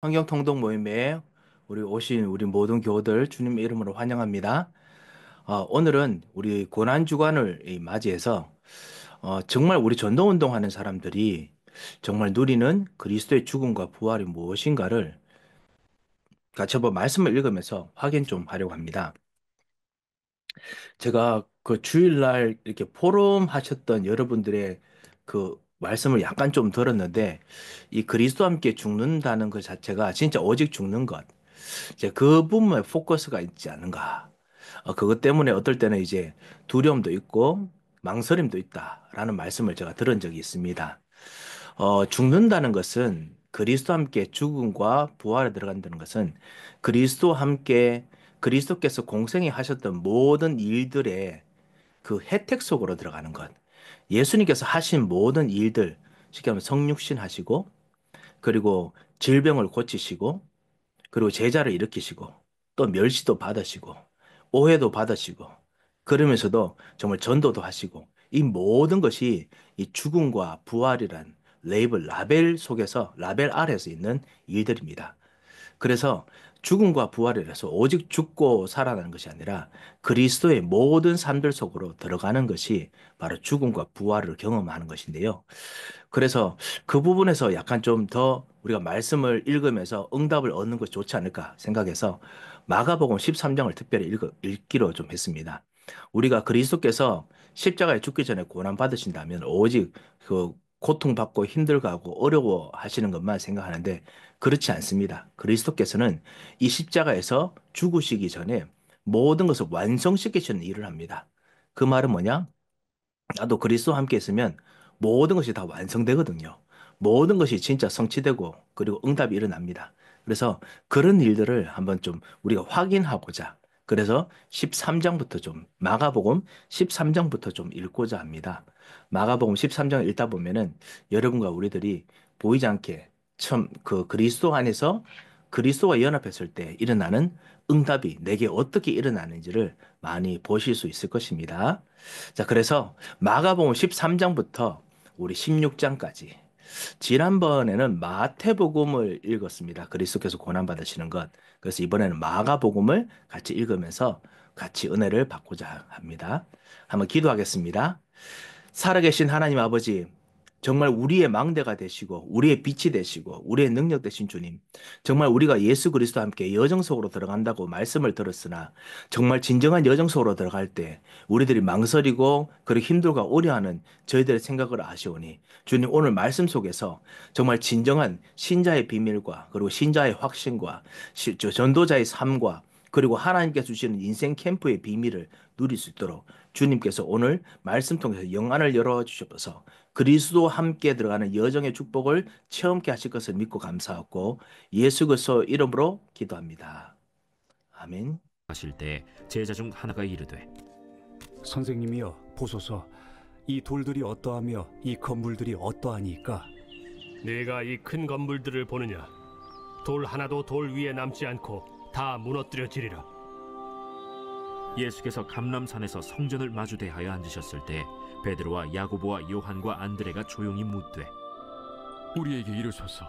환경통독 모임에 우리 오신 우리 모든 교우들 주님의 이름으로 환영합니다. 오늘은 우리 고난주간을 맞이해서 정말 우리 전도운동하는 사람들이 정말 누리는 그리스도의 죽음과 부활이 무엇인가를 같이 한번 말씀을 읽으면서 확인 좀 하려고 합니다. 제가 그 주일날 이렇게 포럼 하셨던 여러분들의 그 말씀을 약간 좀 들었는데 이 그리스도와 함께 죽는다는 것 자체가 진짜 오직 죽는 것. 이제 그 부분에 포커스가 있지 않은가. 그것 때문에 어떨 때는 이제 두려움도 있고 망설임도 있다라는 말씀을 제가 들은 적이 있습니다. 죽는다는 것은 그리스도와 함께 죽음과 부활에 들어간다는 것은 그리스도와 함께 그리스도께서 공생이 하셨던 모든 일들의 그 혜택 속으로 들어가는 것. 예수님께서 하신 모든 일들, 쉽게 하면 성육신 하시고, 그리고 질병을 고치시고, 그리고 제자를 일으키시고 또 멸시도 받으시고 오해도 받으시고 그러면서도 정말 전도도 하시고 이 모든 것이 이 죽음과 부활이란 라벨 속에서 라벨 아래에서 있는 일들입니다. 그래서 죽음과 부활이라서 오직 죽고 살아나는 것이 아니라 그리스도의 모든 삶들 속으로 들어가는 것이 바로 죽음과 부활을 경험하는 것인데요. 그래서 그 부분에서 약간 좀 더 우리가 말씀을 읽으면서 응답을 얻는 것이 좋지 않을까 생각해서 마가복음 13장을 특별히 읽기로 좀 했습니다. 우리가 그리스도께서 십자가에 죽기 전에 고난 받으신다면 오직 그 고통받고 힘들고 어려워 하시는 것만 생각하는데 그렇지 않습니다. 그리스도께서는 이 십자가에서 죽으시기 전에 모든 것을 완성시키시는 일을 합니다. 그 말은 뭐냐? 나도 그리스도와 함께 있으면 모든 것이 다 완성되거든요. 모든 것이 진짜 성취되고 그리고 응답이 일어납니다. 그래서 그런 일들을 한번 좀 우리가 확인하고자 그래서 13장부터 좀 마가복음 13장부터 좀 읽고자 합니다. 마가복음 13장 읽다 보면은 여러분과 우리들이 보이지 않게 처음 그 그리스도 안에서 그리스도와 연합했을 때 일어나는 응답이 내게 어떻게 일어나는지를 많이 보실 수 있을 것입니다. 자, 그래서 마가복음 13장부터 우리 16장까지 지난번에는 마태복음을 읽었습니다. 그리스도께서 고난받으시는 것. 그래서 이번에는 마가복음을 같이 읽으면서 같이 은혜를 받고자 합니다. 한번 기도하겠습니다. 살아계신 하나님 아버지, 정말 우리의 망대가 되시고, 우리의 빛이 되시고, 우리의 능력 되신 주님, 정말 우리가 예수 그리스도와 함께 여정 속으로 들어간다고 말씀을 들었으나, 정말 진정한 여정 속으로 들어갈 때, 우리들이 망설이고, 그리고 힘들고 어려워하는 저희들의 생각을 아시오니, 주님 오늘 말씀 속에서 정말 진정한 신자의 비밀과, 그리고 신자의 확신과, 전도자의 삶과, 그리고 하나님께서 주시는 인생 캠프의 비밀을 누릴 수 있도록 주님께서 오늘 말씀 통해서 영안을 열어 주셔서 그리스도와 함께 들어가는 여정의 축복을 체험케 하실 것을 믿고 감사하고 예수 그리스도 이름으로 기도합니다. 아멘. 하실 때 제자 중 하나가 이르되 선생님이여 보소서, 이 돌들이 어떠하며 이 건물들이 어떠하니까? 네가 이 큰 건물들을 보느냐? 돌 하나도 돌 위에 남지 않고 다 무너뜨려지리라. 예수께서 감람산에서 성전을 마주 대하여 앉으셨을 때 베드로와 야고보와 요한과 안드레가 조용히 묻되 우리에게 이르소서,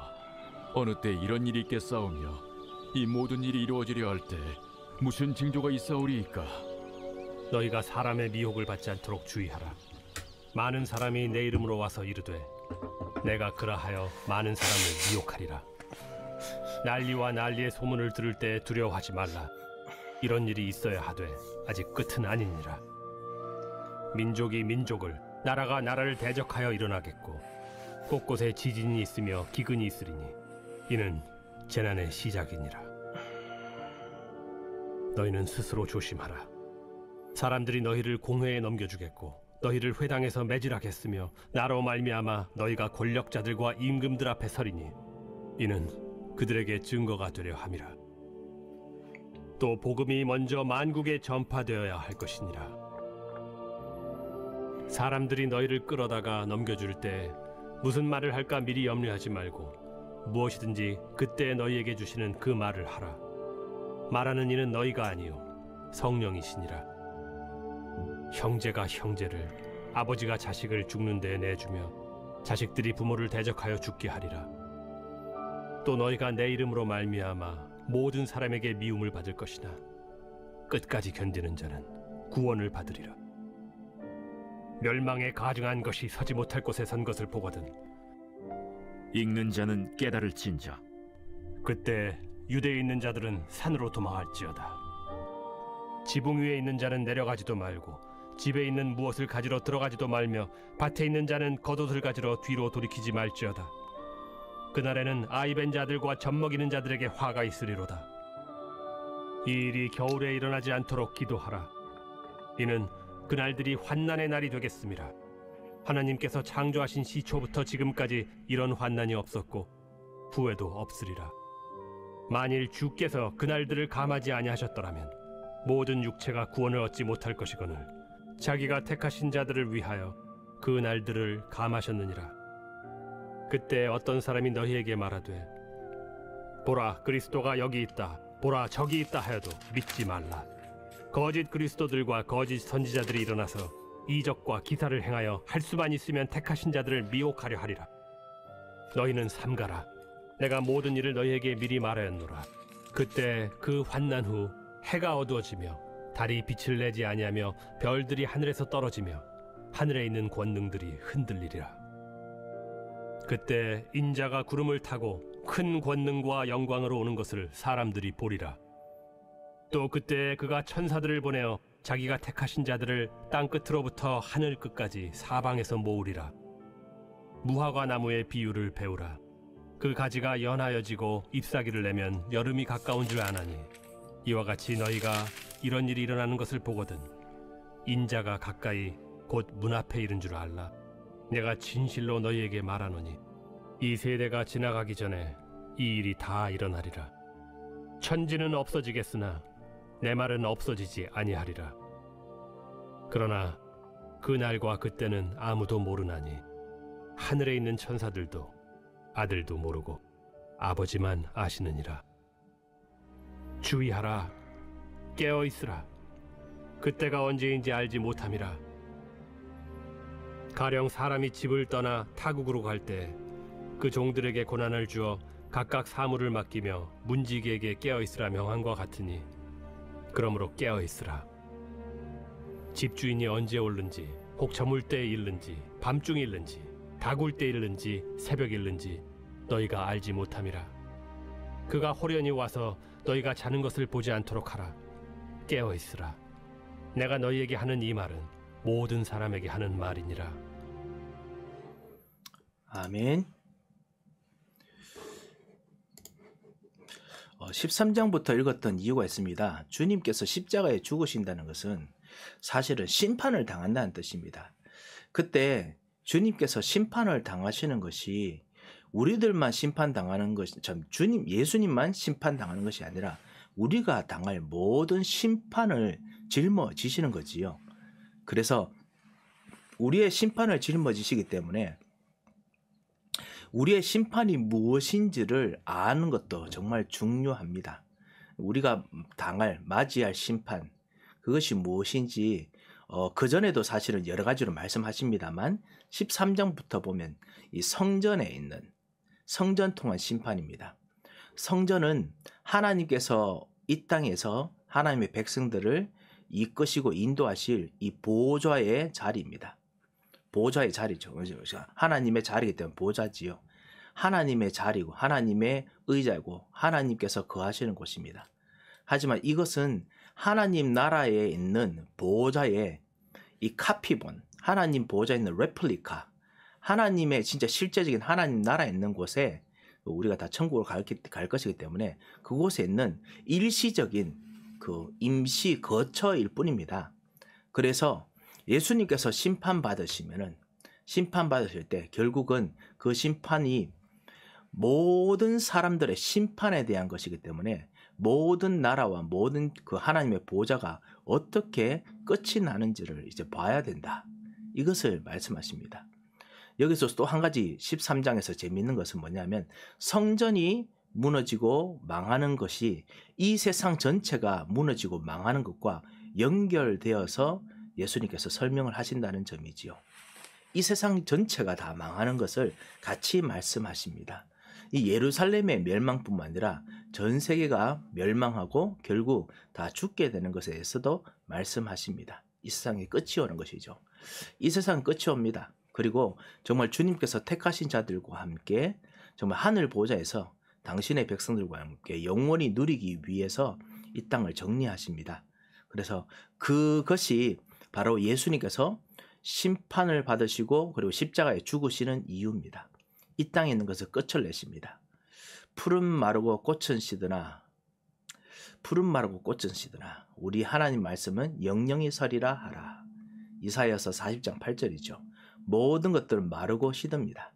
어느 때 이런 일이 있겠사오며 이 모든 일이 이루어지려 할 때 무슨 징조가 있사오리이까? 너희가 사람의 미혹을 받지 않도록 주의하라. 많은 사람이 내 이름으로 와서 이르되 내가 그라하여 많은 사람을 미혹하리라. 난리와 난리의 소문을 들을 때 두려워하지 말라. 이런 일이 있어야 하되 아직 끝은 아니니라. 민족이 민족을, 나라가 나라를 대적하여 일어나겠고 곳곳에 지진이 있으며 기근이 있으리니 이는 재난의 시작이니라. 너희는 스스로 조심하라. 사람들이 너희를 공회에 넘겨주겠고 너희를 회당에서 매질하겠으며 나로 말미암아 너희가 권력자들과 임금들 앞에 서리니 이는 그들에게 증거가 되려 함이라. 또 복음이 먼저 만국에 전파되어야 할 것이니라. 사람들이 너희를 끌어다가 넘겨줄 때 무슨 말을 할까 미리 염려하지 말고 무엇이든지 그때 너희에게 주시는 그 말을 하라. 말하는 이는 너희가 아니요 성령이시니라. 형제가 형제를, 아버지가 자식을 죽는 데에 내주며 자식들이 부모를 대적하여 죽게 하리라. 또 너희가 내 이름으로 말미암아 모든 사람에게 미움을 받을 것이나 끝까지 견디는 자는 구원을 받으리라. 멸망에 가증한 것이 서지 못할 곳에 선 것을 보거든 읽는 자는 깨달을진저. 그때 유대에 있는 자들은 산으로 도망할지어다. 지붕 위에 있는 자는 내려가지도 말고 집에 있는 무엇을 가지러 들어가지도 말며 밭에 있는 자는 겉옷을 가지러 뒤로 돌이키지 말지어다. 그날에는 아이벤 자들과 젖먹이는 자들에게 화가 있으리로다. 이 일이 겨울에 일어나지 않도록 기도하라. 이는 그날들이 환난의 날이 되겠음이라. 하나님께서 창조하신 시초부터 지금까지 이런 환난이 없었고 후에도 없으리라. 만일 주께서 그날들을 감하지 아니하셨더라면 모든 육체가 구원을 얻지 못할 것이거늘 자기가 택하신 자들을 위하여 그 날들을 감하셨느니라. 그때 어떤 사람이 너희에게 말하되 보라 그리스도가 여기 있다, 보라 저기 있다 하여도 믿지 말라. 거짓 그리스도들과 거짓 선지자들이 일어나서 이적과 기사를 행하여 할 수만 있으면 택하신 자들을 미혹하려 하리라. 너희는 삼가라. 내가 모든 일을 너희에게 미리 말하였노라. 그때 그 환난 후 해가 어두워지며 달이 빛을 내지 아니하며 별들이 하늘에서 떨어지며 하늘에 있는 권능들이 흔들리리라. 그때 인자가 구름을 타고 큰 권능과 영광으로 오는 것을 사람들이 보리라. 또 그때 그가 천사들을 보내어 자기가 택하신 자들을 땅 끝으로부터 하늘 끝까지 사방에서 모으리라. 무화과 나무의 비유를 배우라. 그 가지가 연하여지고 잎사귀를 내면 여름이 가까운 줄 아나니 이와 같이 너희가 이런 일이 일어나는 것을 보거든 인자가 가까이 곧 문 앞에 이른 줄 알라. 내가 진실로 너희에게 말하노니 이 세대가 지나가기 전에 이 일이 다 일어나리라. 천지는 없어지겠으나 내 말은 없어지지 아니하리라. 그러나 그 날과 그때는 아무도 모르나니 하늘에 있는 천사들도 아들도 모르고 아버지만 아시느니라. 주의하라. 깨어 있으라. 그때가 언제인지 알지 못함이라. 가령 사람이 집을 떠나 타국으로 갈 때 그 종들에게 고난을 주어 각각 사물을 맡기며 문지기에게 깨어 있으라 명한과 같으니 그러므로 깨어 있으라. 집주인이 언제 오는지 혹 저물 때에 일는지 밤중에 일는지 다굴 때 일는지 새벽 일는지 너희가 알지 못함이라. 그가 호련히 와서 너희가 자는 것을 보지 않도록 하라. 깨어 있으라. 내가 너희에게 하는 이 말은 모든 사람에게 하는 말이니라. 아멘. 13장부터 읽었던 이유가 있습니다. 주님께서 십자가에 죽으신다는 것은 사실은 심판을 당한다는 뜻입니다. 그때 주님께서 심판을 당하시는 것이 우리들만 심판당하는 것이 예수님만 심판당하는 것이 아니라 우리가 당할 모든 심판을 짊어지시는 거지요. 그래서 우리의 심판을 짊어지시기 때문에 우리의 심판이 무엇인지를 아는 것도 정말 중요합니다. 우리가 맞이할 심판, 그것이 무엇인지 그전에도 사실은 여러 가지로 말씀하십니다만 13장부터 보면 이 성전에 있는 성전 통한 심판입니다. 성전은 하나님께서 이 땅에서 하나님의 백성들을 이끄시고 인도하실 이 보좌의 자리입니다. 보좌의 자리죠. 하나님의 자리이기 때문에 보좌지요. 하나님의 자리고 하나님의 의자고 하나님께서 거하시는 곳입니다. 하지만 이것은 하나님 나라에 있는 보좌의 이 카피본, 하나님 보좌에 있는 레플리카, 하나님의 진짜 실제적인 하나님 나라에 있는 곳에 우리가 다 천국으로 갈 것이기 때문에 그곳에 있는 일시적인 그 임시 거처일 뿐입니다. 그래서 예수님께서 심판받으실 때 결국은 그 심판이 모든 사람들의 심판에 대한 것이기 때문에 모든 나라와 모든 그 하나님의 보좌가 어떻게 끝이 나는지를 이제 봐야 된다. 이것을 말씀하십니다. 여기서 또 한 가지 13장에서 재미있는 것은 뭐냐면 성전이 무너지고 망하는 것이 이 세상 전체가 무너지고 망하는 것과 연결되어서 예수님께서 설명을 하신다는 점이지요. 이 세상 전체가 다 망하는 것을 같이 말씀하십니다. 이 예루살렘의 멸망뿐만 아니라 전 세계가 멸망하고 결국 다 죽게 되는 것에 대해서도 말씀하십니다. 이 세상의 끝이 오는 것이죠. 이 세상 끝이 옵니다. 그리고 정말 주님께서 택하신 자들과 함께 정말 하늘 보좌에서 당신의 백성들과 함께 영원히 누리기 위해서 이 땅을 정리하십니다. 그래서 그것이 바로 예수님께서 심판을 받으시고 그리고 십자가에 죽으시는 이유입니다. 이 땅에 있는 것을 끝을 내십니다. 푸른 마르고 꽃은 시드나 우리 하나님 말씀은 영영이 서리라 하라. 이사야서 40장 8절이죠. 모든 것들은 마르고 시듭니다.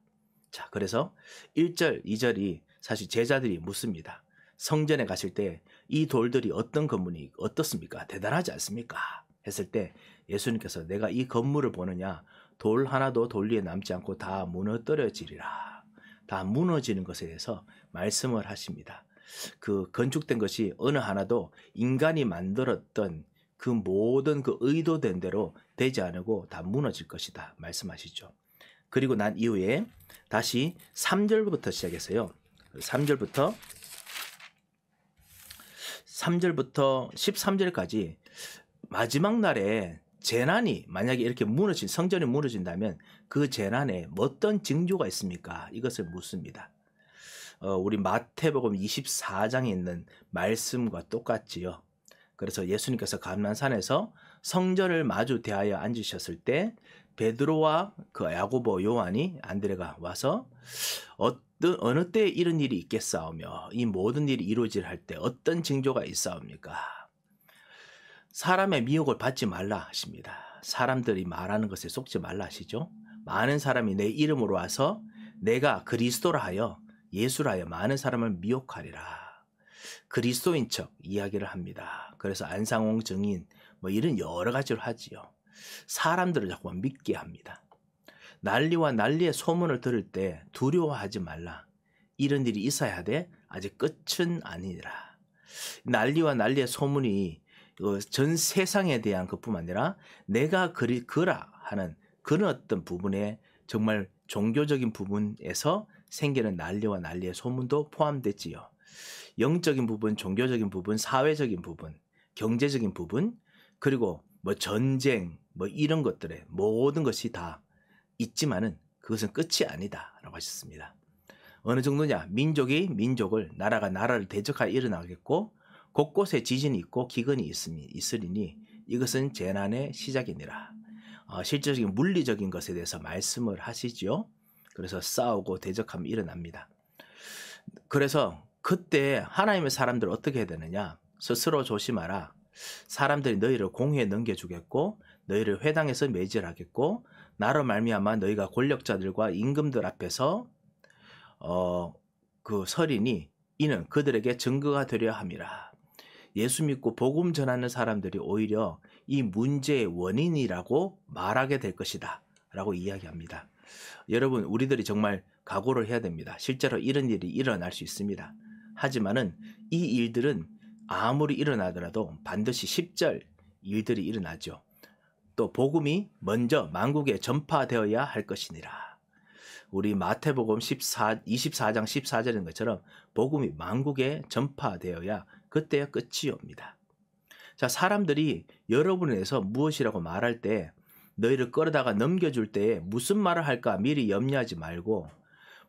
자, 그래서 1절, 2절이 사실 제자들이 묻습니다. 성전에 가실 때 이 돌들이 어떤 건물이 어떻습니까? 대단하지 않습니까? 했을 때 예수님께서 내가 이 건물을 보느냐? 돌 하나도 돌 위에 남지 않고 다 무너뜨려지리라. 다 무너지는 것에 대해서 말씀을 하십니다. 그 건축된 것이 어느 하나도 인간이 만들었던 그 모든 그 의도된 대로 되지 않고 다 무너질 것이다 말씀하시죠. 그리고 난 이후에 다시 3절부터 시작해서요. 3절부터 13절까지 마지막 날에 재난이 만약에 이렇게 성전이 무너진다면 그 재난에 어떤 징조가 있습니까? 이것을 묻습니다. 우리 마태복음 24장에 있는 말씀과 똑같지요. 그래서 예수님께서 감난산에서 성전을 마주 대하여 앉으셨을 때 베드로와 그 야고보, 요한이, 안드레가 와서 어느 때 이런 일이 있겠사오며 이 모든 일이 이루어질 할 때 어떤 징조가 있사옵니까? 사람의 미혹을 받지 말라 하십니다. 사람들이 말하는 것에 속지 말라 하시죠. 많은 사람이 내 이름으로 와서 내가 그리스도라 하여 예수라 하여 많은 사람을 미혹하리라. 그리스도인 척 이야기를 합니다. 그래서 안상홍 증인 이런 여러 가지를 하지요. 사람들을 자꾸만 믿게 합니다. 난리와 난리의 소문을 들을 때 두려워하지 말라. 이런 일이 있어야 돼. 아직 끝은 아니라. 난리와 난리의 소문이 전 세상에 대한 것뿐만 아니라 내가 그라 하는 그런 어떤 부분에 정말 종교적인 부분에서 생기는 난리와 난리의 소문도 포함됐지요. 영적인 부분, 종교적인 부분, 사회적인 부분, 경제적인 부분, 그리고 전쟁, 이런 것들의 모든 것이 다 있지만은 그것은 끝이 아니다 라고 하셨습니다. 어느 정도냐? 민족이 민족을, 나라가 나라를 대적하여 일어나겠고 곳곳에 지진이 있고 기근이 있으리니 이것은 재난의 시작이니라. 실질적인 물리적인 것에 대해서 말씀을 하시지요. 그래서 싸우고 대적하면 일어납니다. 그래서 그때 하나님의 사람들 어떻게 해야 되느냐? 스스로 조심하라. 사람들이 너희를 공회에 넘겨주겠고 너희를 회당에서 매질하겠고 나로 말미암아 너희가 권력자들과 임금들 앞에서 그 서리니 이는 그들에게 증거가 되려 함이라. 예수 믿고 복음 전하는 사람들이 오히려 이 문제의 원인이라고 말하게 될 것이다 라고 이야기합니다. 여러분, 우리들이 정말 각오를 해야 됩니다. 실제로 이런 일이 일어날 수 있습니다. 하지만은 이 일들은 아무리 일어나더라도 반드시 10절 일들이 일어나죠. 또 복음이 먼저 만국에 전파되어야 할 것이니라. 우리 마태복음 24장 14절인 것처럼 복음이 만국에 전파되어야 그때야 끝이 옵니다. 자, 사람들이 여러분에 대해서 무엇이라고 말할 때 너희를 끌어다가 넘겨줄 때에 무슨 말을 할까 미리 염려하지 말고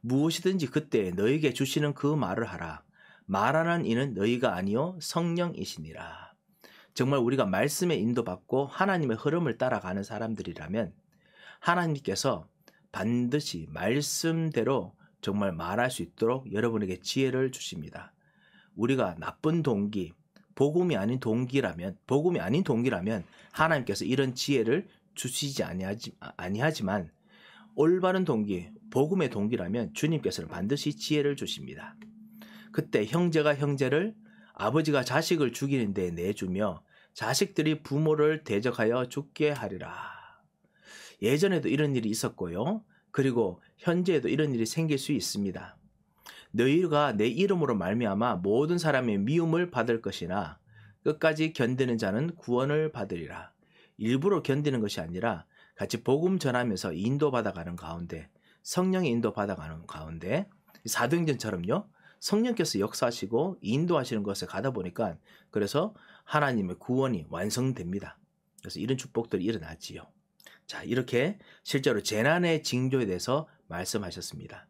무엇이든지 그때 너희에게 주시는 그 말을 하라. 말하는 이는 너희가 아니요 성령이시니라. 정말 우리가 말씀에 인도받고 하나님의 흐름을 따라가는 사람들이라면 하나님께서 반드시 말씀대로 정말 말할 수 있도록 여러분에게 지혜를 주십니다. 우리가 나쁜 동기, 복음이 아닌 동기라면 하나님께서 이런 지혜를 주시지 아니하지만 올바른 동기, 복음의 동기라면 주님께서는 반드시 지혜를 주십니다. 그때 형제가 형제를, 아버지가 자식을 죽이는 데 내주며 자식들이 부모를 대적하여 죽게 하리라. 예전에도 이런 일이 있었고요. 그리고 현재에도 이런 일이 생길 수 있습니다. 너희가 내 이름으로 말미암아 모든 사람의 미움을 받을 것이나 끝까지 견디는 자는 구원을 받으리라. 일부러 견디는 것이 아니라 같이 복음 전하면서 인도받아가는 가운데, 성령의 인도받아가는 가운데 사도행전처럼요. 성령께서 역사하시고 인도하시는 것에 가다 보니까 그래서 하나님의 구원이 완성됩니다. 그래서 이런 축복들이 일어나지요. 자, 이렇게 실제로 재난의 징조에 대해서 말씀하셨습니다.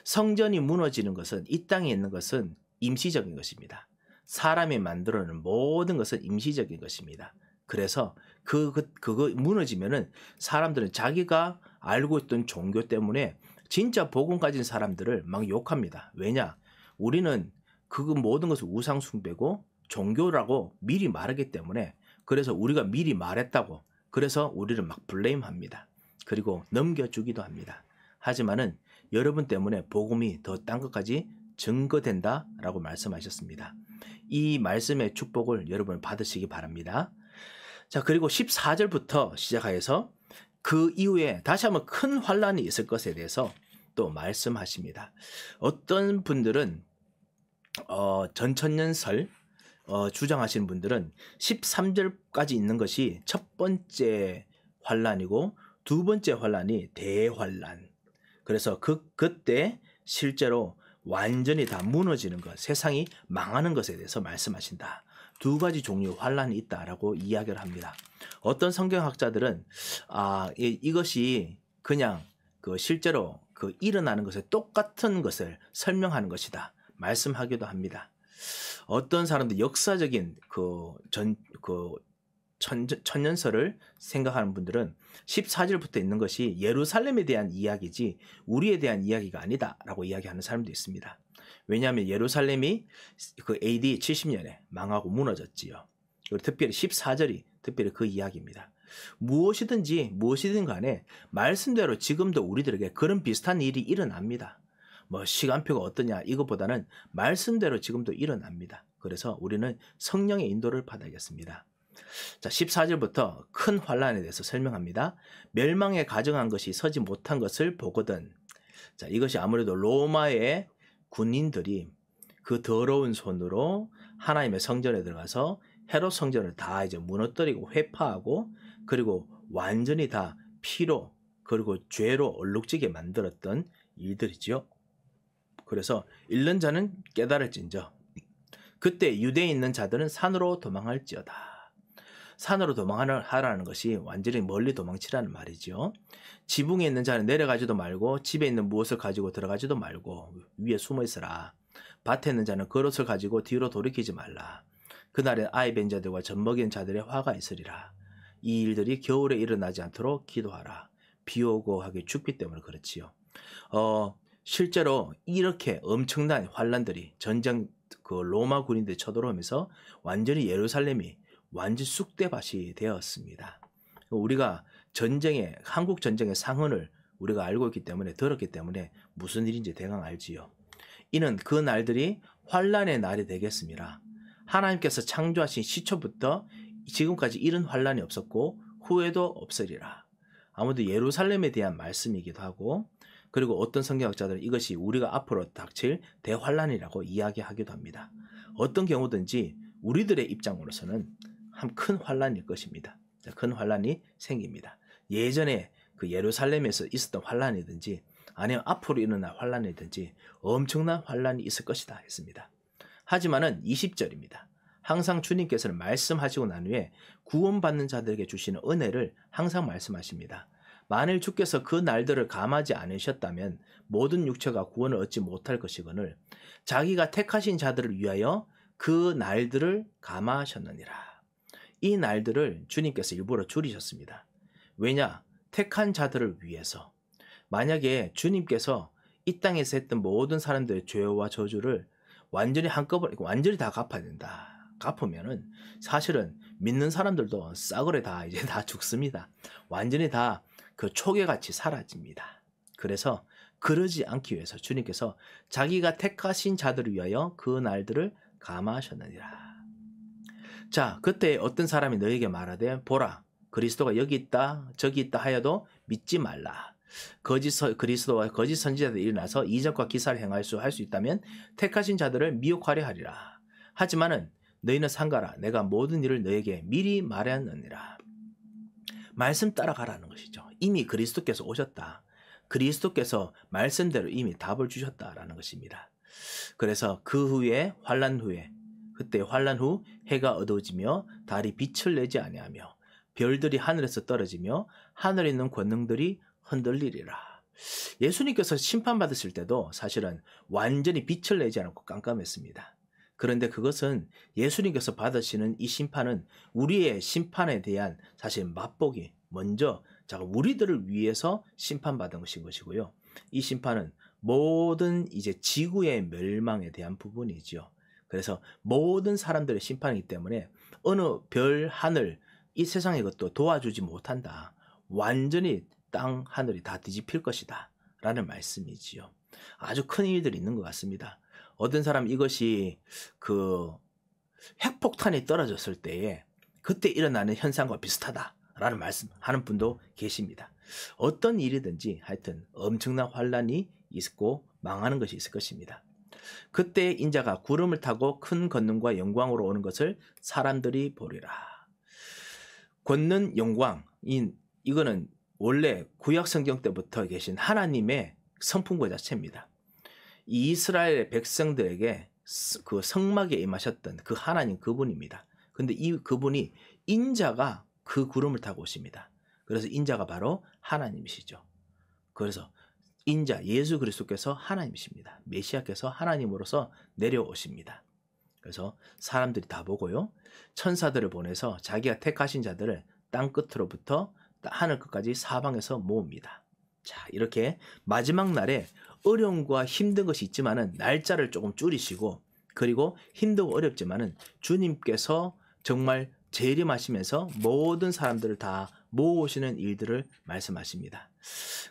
성전이 무너지는 것은, 이 땅에 있는 것은 임시적인 것입니다. 사람이 만들어낸 모든 것은 임시적인 것입니다. 그래서 그거 무너지면은 사람들은 자기가 알고 있던 종교 때문에 진짜 복음 가진 사람들을 막 욕합니다. 왜냐? 우리는 그 모든 것을 우상 숭배고 종교라고 미리 말하기 때문에, 그래서 우리가 미리 말했다고, 그래서 우리를 막 블레임합니다. 그리고 넘겨주기도 합니다. 하지만은 여러분 때문에 복음이 더 딴 것까지 증거된다라고 말씀하셨습니다. 이 말씀의 축복을 여러분 받으시기 바랍니다. 자, 그리고 14절부터 시작하여서 그 이후에 다시 한번 큰 환란이 있을 것에 대해서 또 말씀하십니다. 어떤 분들은 전천년설 주장하시는 분들은 13절까지 있는 것이 첫 번째 환란이고 두 번째 환란이 대환란. 그래서 그때 실제로 완전히 다 무너지는 것, 세상이 망하는 것에 대해서 말씀하신다. 두 가지 종류의 환란이 있다라고 이야기를 합니다. 어떤 성경학자들은 이것이 그냥 실제로 일어나는 것에 똑같은 것을 설명하는 것이다 말씀하기도 합니다. 어떤 사람들 역사적인 천년설을 생각하는 분들은 14절부터 있는 것이 예루살렘에 대한 이야기지 우리에 대한 이야기가 아니다라고 이야기하는 사람도 있습니다. 왜냐하면 예루살렘이 AD 70년에 망하고 무너졌지요. 그리고 특별히 14절이 특별히 그 이야기입니다. 무엇이든 간에 말씀대로 지금도 우리들에게 그런 비슷한 일이 일어납니다. 시간표가 어떠냐 이것보다는 말씀대로 지금도 일어납니다. 그래서 우리는 성령의 인도를 받아야겠습니다. 자, 14절부터 큰 환란에 대해서 설명합니다. 멸망에 가정한 것이 서지 못한 것을 보거든. 자, 이것이 아무래도 로마의 군인들이 그 더러운 손으로 하나님의 성전에 들어가서 헤롯 성전을 다 이제 무너뜨리고 회파하고 그리고 완전히 다 피로 그리고 죄로 얼룩지게 만들었던 일들이지요. 그래서 잃는 자는 깨달을진저 그때 유대에 있는 자들은 산으로 도망할지어다. 산으로 도망하라는 것이 완전히 멀리 도망치라는 말이죠. 지붕에 있는 자는 내려가지도 말고 집에 있는 무엇을 가지고 들어가지도 말고 위에 숨어 있으라. 밭에 있는 자는 그릇을 가지고 뒤로 돌이키지 말라. 그날에 아이 뵌 자들과 젖먹인 자들의 화가 있으리라. 이 일들이 겨울에 일어나지 않도록 기도하라. 비 오고 하기 춥기 때문에 그렇지요. 실제로 이렇게 엄청난 환란들이 전쟁 로마 군인들이 쳐들어오면서 완전히 예루살렘이 완전 쑥대밭이 되었습니다. 우리가 한국 전쟁의 상흔을 우리가 알고 있기 때문에 들었기 때문에 무슨 일인지 대강 알지요. 이는 그 날들이 환란의 날이 되겠습니다. 하나님께서 창조하신 시초부터 지금까지 이런 환란이 없었고 후에도 없으리라. 아무도 예루살렘에 대한 말씀이기도 하고 그리고 어떤 성경학자들은 이것이 우리가 앞으로 닥칠 대환란이라고 이야기하기도 합니다. 어떤 경우든지 우리들의 입장으로서는 한 큰 환란일 것입니다. 큰 환란이 생깁니다. 예전에 예루살렘에서 있었던 환란이든지 아니면 앞으로 일어날 환란이든지 엄청난 환란이 있을 것이다 했습니다. 하지만은 20절입니다. 항상 주님께서는 말씀하시고 난 후에 구원받는 자들에게 주시는 은혜를 항상 말씀하십니다. 만일 주께서 그 날들을 감하지 않으셨다면 모든 육체가 구원을 얻지 못할 것이거늘 자기가 택하신 자들을 위하여 그 날들을 감하셨느니라. 이 날들을 주님께서 일부러 줄이셨습니다. 왜냐? 택한 자들을 위해서. 만약에 주님께서 이 땅에서 했던 모든 사람들의 죄와 저주를 완전히 한꺼번에 완전히 다 갚아야 된다. 갚으면은 사실은 믿는 사람들도 싸그레 다 이제 다 죽습니다. 완전히 다 초계같이 사라집니다. 그래서 그러지 않기 위해서 주님께서 자기가 택하신 자들을 위하여 그 날들을 감하셨느니라. 자, 그때 어떤 사람이 너에게 말하되 보라 그리스도가 여기 있다 저기 있다 하여도 믿지 말라. 그리스도와 거짓 선지자들이 일어나서 이적과 기사를 할 수 있다면 택하신 자들을 미혹하려 하리라. 하지만은 너희는 상가라. 내가 모든 일을 너에게 미리 말하였느니라. 말씀 따라가라는 것이죠. 이미 그리스도께서 오셨다. 그리스도께서 말씀대로 이미 답을 주셨다라는 것입니다. 그래서 그 후에 환란 후에 그때 환란 후 해가 어두워지며 달이 빛을 내지 아니하며 별들이 하늘에서 떨어지며 하늘에 있는 권능들이 흔들리리라. 예수님께서 심판받으실 때도 사실은 완전히 빛을 내지 않고 깜깜했습니다. 그런데 그것은 예수님께서 받으시는 이 심판은 우리의 심판에 대한 사실 맛보기 먼저 우리들을 위해서 심판받은 것인 것이고요. 이 심판은 모든 이제 지구의 멸망에 대한 부분이죠. 그래서 모든 사람들의 심판이기 때문에 어느 별, 하늘, 이 세상의 것도 도와주지 못한다. 완전히 땅, 하늘이 다 뒤집힐 것이다. 라는 말씀이지요. 아주 큰 일들이 있는 것 같습니다. 어떤 사람 이것이 그 핵폭탄이 떨어졌을 때에 그때 일어나는 현상과 비슷하다라는 말씀하는 분도 계십니다. 어떤 일이든지 하여튼 엄청난 환란이 있고 망하는 것이 있을 것입니다. 그때 인자가 구름을 타고 큰 권능과 영광으로 오는 것을 사람들이 보리라. 권능, 영광, 이거는 원래 구약 성경 때부터 계신 하나님의 성품과 자체입니다. 이 이스라엘 백성들에게 그 성막에 임하셨던 그 하나님 그분입니다. 근데 이 그분이 인자가 그 구름을 타고 오십니다. 그래서 인자가 바로 하나님이시죠. 그래서 인자 예수 그리스도께서 하나님이십니다. 메시아께서 하나님으로서 내려오십니다. 그래서 사람들이 다 보고요. 천사들을 보내서 자기가 택하신 자들을 땅 끝으로부터 하늘 끝까지 사방에서 모읍니다. 자, 이렇게 마지막 날에 어려움과 힘든 것이 있지만은 날짜를 조금 줄이시고 그리고 힘들고 어렵지만은 주님께서 정말 재림하시면서 모든 사람들을 다 모으시는 일들을 말씀하십니다.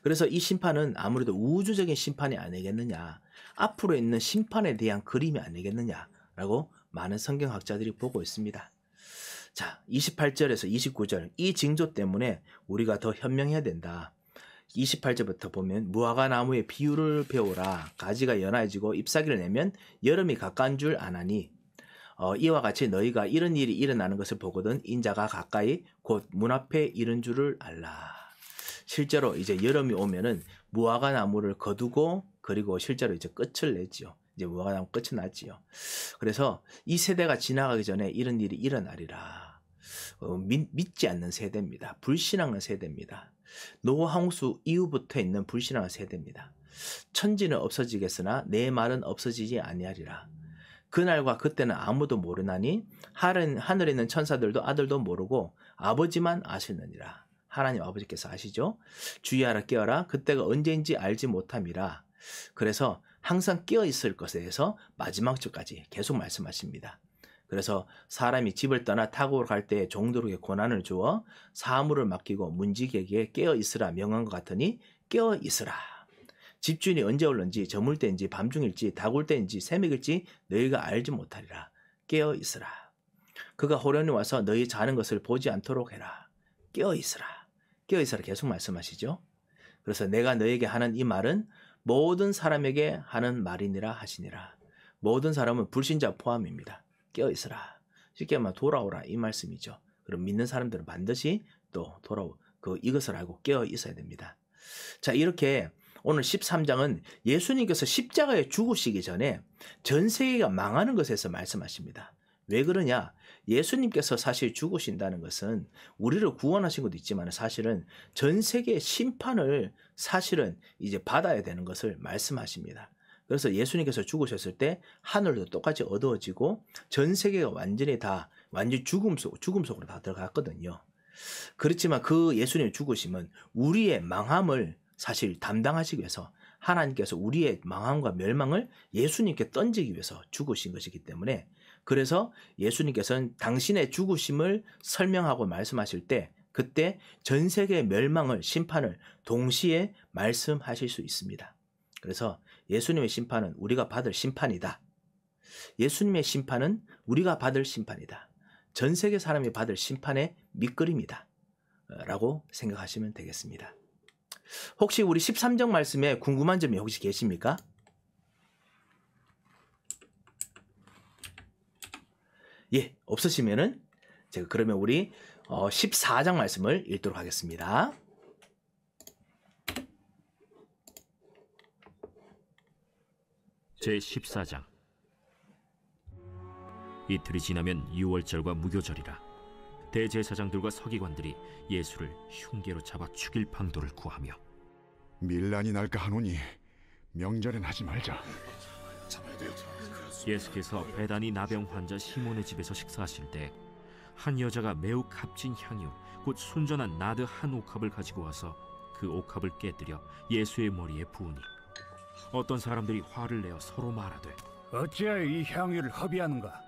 그래서 이 심판은 아무래도 우주적인 심판이 아니겠느냐, 앞으로 있는 심판에 대한 그림이 아니겠느냐라고 많은 성경학자들이 보고 있습니다. 자, 28절에서 29절 이 징조 때문에 우리가 더 현명해야 된다. 28절부터 보면 무화과 나무의 비유를 배우라. 가지가 연하여지고 잎사귀를 내면 여름이 가까운 줄 아나니 이와 같이 너희가 이런 일이 일어나는 것을 보거든 인자가 가까이 곧 문 앞에 이른 줄을 알라. 실제로 이제 여름이 오면은 무화과 나무를 거두고 그리고 실제로 이제 끝을 내지요. 이제 무화과 나무 끝이 나지요. 그래서 이 세대가 지나가기 전에 이런 일이 일어나리라. 믿지 않는 세대입니다. 불신앙의 세대입니다. 노아 홍수 이후부터 있는 불신앙의 세대입니다. 천지는 없어지겠으나 내 말은 없어지지 아니하리라. 그날과 그때는 아무도 모르나니 하늘에 있는 천사들도 아들도 모르고 아버지만 아시느니라. 하나님 아버지께서 아시죠? 주의하라 깨어라. 그때가 언제인지 알지 못함이라. 그래서 항상 깨어있을 것에 대해서 마지막 절까지 계속 말씀하십니다. 그래서 사람이 집을 떠나 타고 갈 때 종들에게 권한을 주어 사물을 맡기고 문지기에게 깨어있으라 명한 것 같으니 깨어있으라. 집주인이 언제 올는지 저물 때인지 밤중일지 다굴 때인지 새벽일지 너희가 알지 못하리라. 깨어있으라. 그가 호련히 와서 너희 자는 것을 보지 않도록 해라. 깨어있으라. 깨어있으라 계속 말씀하시죠. 그래서 내가 너에게 하는 이 말은 모든 사람에게 하는 말이니라 하시니라. 모든 사람은 불신자 포함입니다. 깨어있으라. 쉽게 말하면 돌아오라 이 말씀이죠. 그럼 믿는 사람들은 반드시 또 이것을 알고 깨어 있어야 됩니다. 자, 이렇게 오늘 13장은 예수님께서 십자가에 죽으시기 전에 전 세계가 망하는 것에서 말씀하십니다. 왜 그러냐? 예수님께서 사실 죽으신다는 것은 우리를 구원하신 것도 있지만 사실은 전 세계의 심판을 사실은 이제 받아야 되는 것을 말씀하십니다. 그래서 예수님께서 죽으셨을 때 하늘도 똑같이 어두워지고 전 세계가 완전히 죽음 속으로 다 들어갔거든요. 그렇지만 그 예수님의 죽으심은 우리의 망함을 사실 담당하시기 위해서 하나님께서 우리의 망함과 멸망을 예수님께 던지기 위해서 죽으신 것이기 때문에 그래서 예수님께서는 당신의 죽으심을 설명하고 말씀하실 때 그때 전 세계의 멸망을 심판을 동시에 말씀하실 수 있습니다. 그래서 예수님의 심판은 우리가 받을 심판이다. 예수님의 심판은 우리가 받을 심판이다. 전 세계 사람이 받을 심판의 밑그림이다. 라고 생각하시면 되겠습니다. 혹시 우리 13장 말씀에 궁금한 점이 혹시 계십니까? 예, 없으시면은 제가 그러면 우리 14장 말씀을 읽도록 하겠습니다. 제14장. 이틀이 지나면 유월절과 무교절이라. 대제사장들과 서기관들이 예수를 흉계로 잡아 죽일 방도를 구하며 밀란이 날까 하노니 명절엔 하지 말자. 예수께서 베다니 나병 환자 시몬의 집에서 식사하실 때 한 여자가 매우 값진 향유 곧 순전한 나드 한 옥합을 가지고 와서 그 옥합을 깨뜨려 예수의 머리에 부으니 어떤 사람들이 화를 내어 서로 말하되 어찌하여 이 향유를 허비하는가?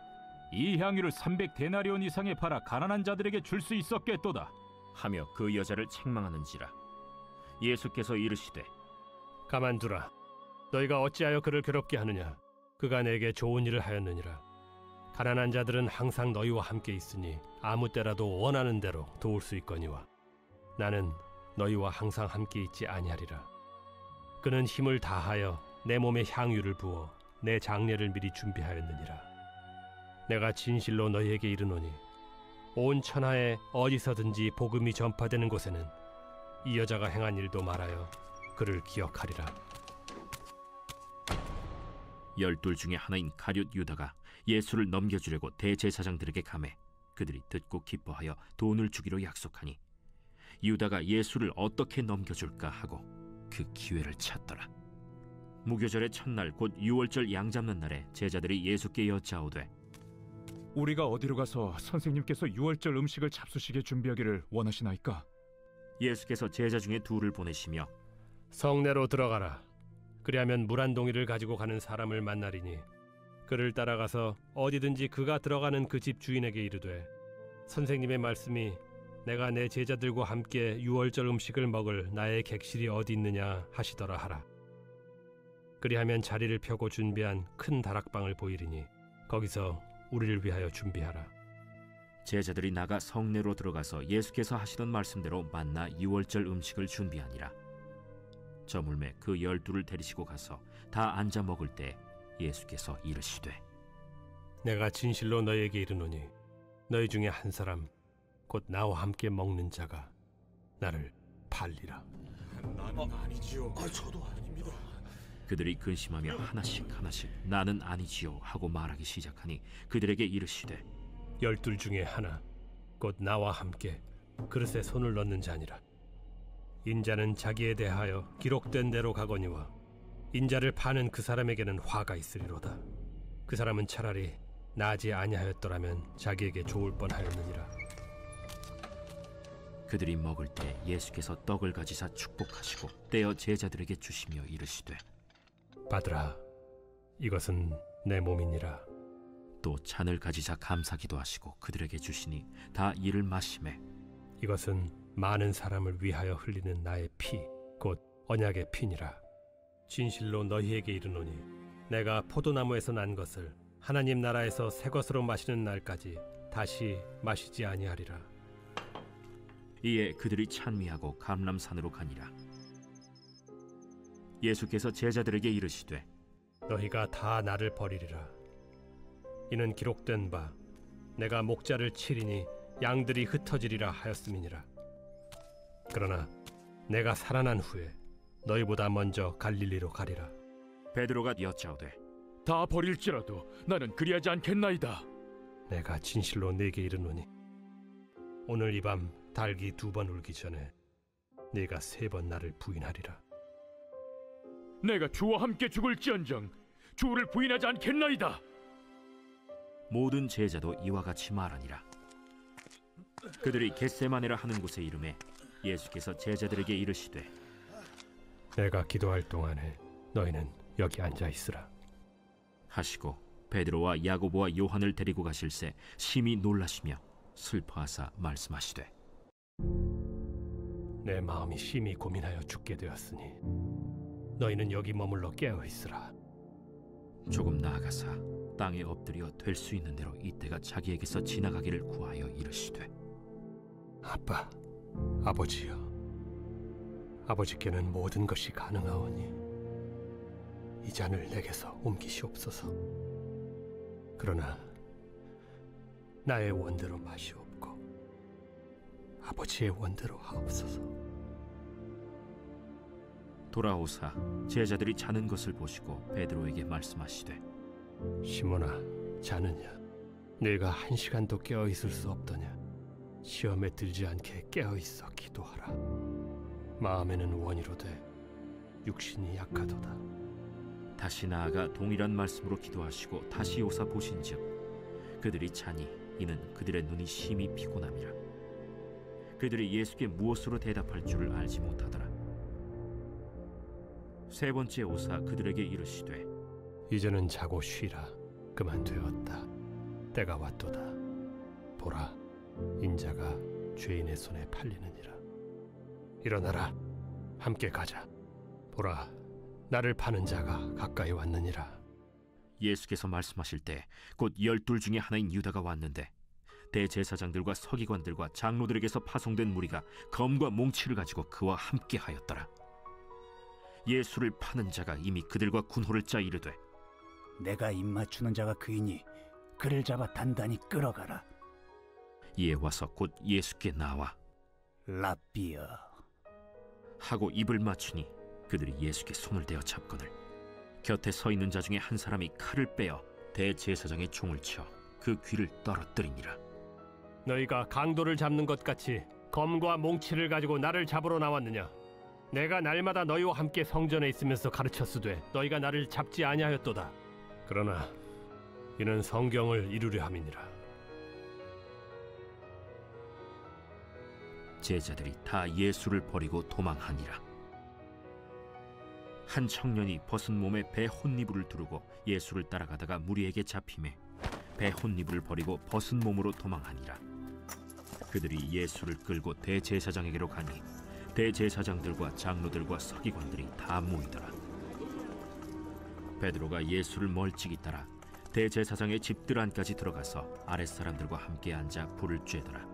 이 향유를 300데나리온 이상에 팔아 가난한 자들에게 줄 수 있었겠도다. 하며 그 여자를 책망하는지라. 예수께서 이르시되 가만두라. 너희가 어찌하여 그를 괴롭게 하느냐? 그가 내게 좋은 일을 하였느니라. 가난한 자들은 항상 너희와 함께 있으니 아무 때라도 원하는 대로 도울 수 있거니와 나는 너희와 항상 함께 있지 아니하리라. 그는 힘을 다하여 내 몸에 향유를 부어 내 장례를 미리 준비하였느니라. 내가 진실로 너희에게 이르노니 온 천하에 어디서든지 복음이 전파되는 곳에는 이 여자가 행한 일도 말하여 그를 기억하리라. 12 중에 하나인 가룟 유다가 예수를 넘겨주려고 대제사장들에게 가매 그들이 듣고 기뻐하여 돈을 주기로 약속하니 유다가 예수를 어떻게 넘겨줄까 하고 그 기회를 찾더라. 무교절의 첫날 곧 유월절 양 잡는 날에 제자들이 예수께 여짜오되 우리가 어디로 가서 선생님께서 유월절 음식을 잡수시게 준비하기를 원하시나이까? 예수께서 제자 중에 둘을 보내시며 성내로 들어가라. 그리하면 물 한 동이를 가지고 가는 사람을 만나리니 그를 따라가서 어디든지 그가 들어가는 그 집 주인에게 이르되 선생님의 말씀이 내가 내 제자들과 함께 유월절 음식을 먹을 나의 객실이 어디 있느냐 하시더라 하라. 그리하면 자리를 펴고 준비한 큰 다락방을 보이리니 거기서 우리를 위하여 준비하라. 제자들이 나가 성내로 들어가서 예수께서 하시던 말씀대로 만나 유월절 음식을 준비하니라. 저물매 그 12를 데리시고 가서 다 앉아 먹을 때 예수께서 이르시되 내가 진실로 너희에게 이르노니 너희 중에 한 사람 곧 나와 함께 먹는 자가 나를 팔리라. 그들이 근심하며 하나씩 나는 아니지요 하고 말하기 시작하니 그들에게 이르시되 12 중에 하나 곧 나와 함께 그릇에 손을 넣는 자니라. 인자는 자기에 대하여 기록된 대로 가거니와 인자를 파는 그 사람에게는 화가 있으리로다. 그 사람은 차라리 나지 아니하였더라면 자기에게 좋을 뻔하였느니라. 그들이 먹을 때 예수께서 떡을 가지사 축복하시고 떼어 제자들에게 주시며 이르시되 받으라. 이것은 내 몸이니라. 또 잔을 가지사 감사기도 하시고 그들에게 주시니 다 이를 마시매 이것은 많은 사람을 위하여 흘리는 나의 피, 곧 언약의 피니라. 진실로 너희에게 이르노니 내가 포도나무에서 난 것을 하나님 나라에서 새 것으로 마시는 날까지 다시 마시지 아니하리라. 이에 그들이 찬미하고 감람산으로 가니라. 예수께서 제자들에게 이르시되 너희가 다 나를 버리리라. 이는 기록된 바 내가 목자를 치리니 양들이 흩어지리라 하였음이니라. 그러나 내가 살아난 후에 너희보다 먼저 갈릴리로 가리라. 베드로가 여짜오되 다 버릴지라도 나는 그리하지 않겠나이다. 내가 진실로 네게 이르노니 오늘 이 밤 닭이 2번 울기 전에 네가 3번 나를 부인하리라. 내가 주와 함께 죽을지언정 주를 부인하지 않겠나이다. 모든 제자도 이와 같이 말하니라. 그들이 겟세마네라 하는 곳에 이르매 예수께서 제자들에게 이르시되 내가 기도할 동안에 너희는 여기 앉아 있으라 하시고 베드로와 야고보와 요한을 데리고 가실새 심히 놀라시며 슬퍼하사 말씀하시되 내 마음이 심히 고민하여 죽게 되었으니 너희는 여기 머물러 깨어 있으라. 조금 나아가사 땅에 엎드려 될 수 있는 대로 이때가 자기에게서 지나가기를 구하여 이르시되 아빠, 아버지여, 아버지께는 모든 것이 가능하오니 이 잔을 내게서 옮기시옵소서. 그러나 나의 원대로 마시옵고 아버지의 원대로 하옵소서. 돌아오사 제자들이 자는 것을 보시고 베드로에게 말씀하시되 시몬아, 자느냐? 네가 1시간도 깨어 있을 수 없더냐? 시험에 들지 않게 깨어 있어 기도하라. 마음에는 원이로되 육신이 약하도다. 다시 나아가 동일한 말씀으로 기도하시고 다시 오사 보신즉 그들이 자니 이는 그들의 눈이 심히 피곤함이라. 그들이 예수께 무엇으로 대답할 줄을 알지 못하더라. 세 번째 오사 그들에게 이르시되 이제는 자고 쉬라. 그만 되었다. 때가 왔도다. 보라, 인자가 죄인의 손에 팔리느니라. 일어나라, 함께 가자. 보라, 나를 파는 자가 가까이 왔느니라. 예수께서 말씀하실 때 곧 12 중에 하나인 유다가 왔는데 대제사장들과 서기관들과 장로들에게서 파송된 무리가 검과 몽치를 가지고 그와 함께 하였더라. 예수를 파는 자가 이미 그들과 군호를 짜 이르되 내가 입맞추는 자가 그이니 그를 잡아 단단히 끌어가라. 이에 와서 곧 예수께 나와 랍비여. 하고 입을 맞추니 그들이 예수께 손을 대어 잡거늘 곁에 서 있는 자 중에 한 사람이 칼을 빼어 대제사장의 종을 쳐 그 귀를 떨어뜨리니라. 너희가 강도를 잡는 것 같이 검과 몽치를 가지고 나를 잡으러 나왔느냐? 내가 날마다 너희와 함께 성전에 있으면서 가르쳤으되 너희가 나를 잡지 아니하였도다. 그러나 이는 성경을 이루려 함이니라. 제자들이 다 예수를 버리고 도망하니라. 한 청년이 벗은 몸에 배 혼니부를 두르고 예수를 따라가다가 무리에게 잡히매 배 혼니부를 버리고 벗은 몸으로 도망하니라. 그들이 예수를 끌고 대제사장에게로 가니 대제사장들과 장로들과 서기관들이 다 모이더라. 베드로가 예수를 멀찍이 따라 대제사장의 집들 안까지 들어가서 아랫사람들과 함께 앉아 불을 쬐더라.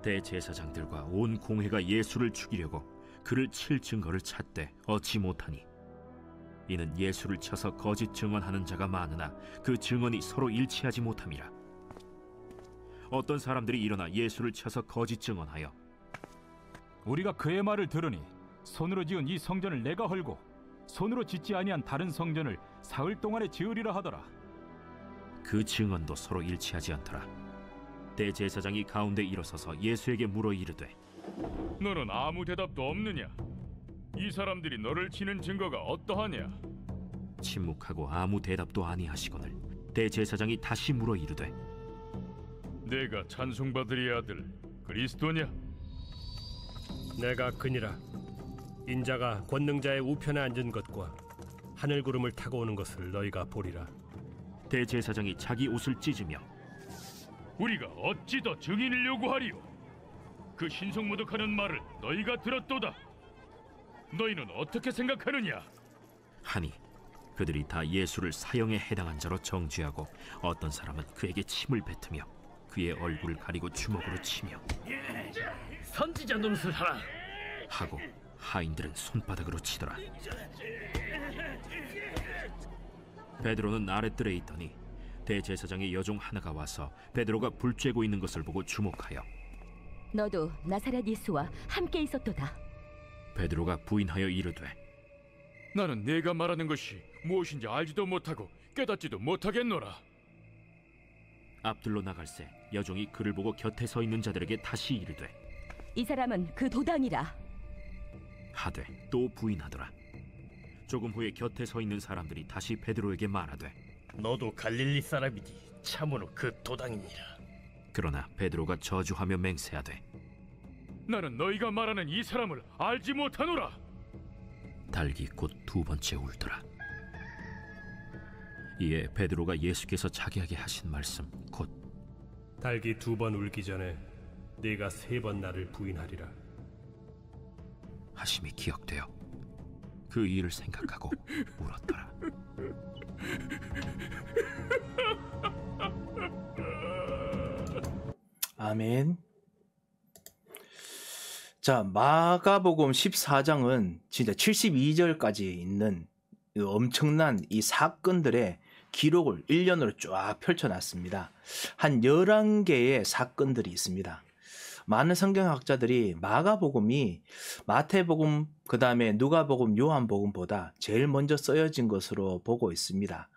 대제사장들과 온 공회가 예수를 죽이려고 그를 칠 증거를 찾되 얻지 못하니 이는 예수를 쳐서 거짓 증언하는 자가 많으나 그 증언이 서로 일치하지 못함이라. 어떤 사람들이 일어나 예수를 쳐서 거짓 증언하여 우리가 그의 말을 들으니 손으로 지은 이 성전을 내가 헐고 손으로 짓지 아니한 다른 성전을 사흘 동안에 지으리라 하더라. 그 증언도 서로 일치하지 않더라. 대제사장이 가운데 일어서서 예수에게 물어 이르되 너는 아무 대답도 없느냐? 이 사람들이 너를 치는 증거가 어떠하냐? 침묵하고 아무 대답도 아니하시거늘 대제사장이 다시 물어 이르되 내가 찬송받으리 아들 그리스도냐? 내가 그니라. 인자가 권능자의 우편에 앉은 것과 하늘 구름을 타고 오는 것을 너희가 보리라. 대제사장이 자기 옷을 찢으며 우리가 어찌 더 증인을 요구하리요? 그 신성모독하는 말을 너희가 들었도다. 너희는 어떻게 생각하느냐? 하니 그들이 다 예수를 사형에 해당한 자로 정죄하고 어떤 사람은 그에게 침을 뱉으며 그의 얼굴을 가리고 주먹으로 치며 선지자 노릇을 하라 하고 하인들은 손바닥으로 치더라. 베드로는 아랫뜰에 있더니 대제사장의 여종 하나가 와서 베드로가 불 쬐고 있는 것을 보고 주목하여 너도 나사렛 예수와 함께 있었도다. 베드로가 부인하여 이르되 나는 네가 말하는 것이 무엇인지 알지도 못하고 깨닫지도 못하겠노라. 앞들로 나갈새 여종이 그를 보고 곁에 서 있는 자들에게 다시 이르되 이 사람은 그 도당이라. 하되 또 부인하더라. 조금 후에 곁에 서 있는 사람들이 다시 베드로에게 말하되 너도 갈릴리 사람이니 참으로 그 도당이니라. 그러나 베드로가 저주하며 맹세하되 나는 너희가 말하는 이 사람을 알지 못하노라. 닭이 곧 두 번째 울더라. 이에 베드로가 예수께서 자기에게 하신 말씀 곧 닭이 2번 울기 전에 네가 3번 나를 부인하리라 하심이 기억되어 그 일을 생각하고 울었더라. 아멘. 자, 마가복음 14장은 진짜 72절까지 있는 이 엄청난 이 사건들의 기록을 1년으로 쫙 펼쳐놨습니다. 한 11개의 사건들이 있습니다. 많은 성경학자들이 마가복음이 마태복음, 그 다음에 누가복음, 요한복음보다 제일 먼저 쓰여진 것으로 보고 있습니다.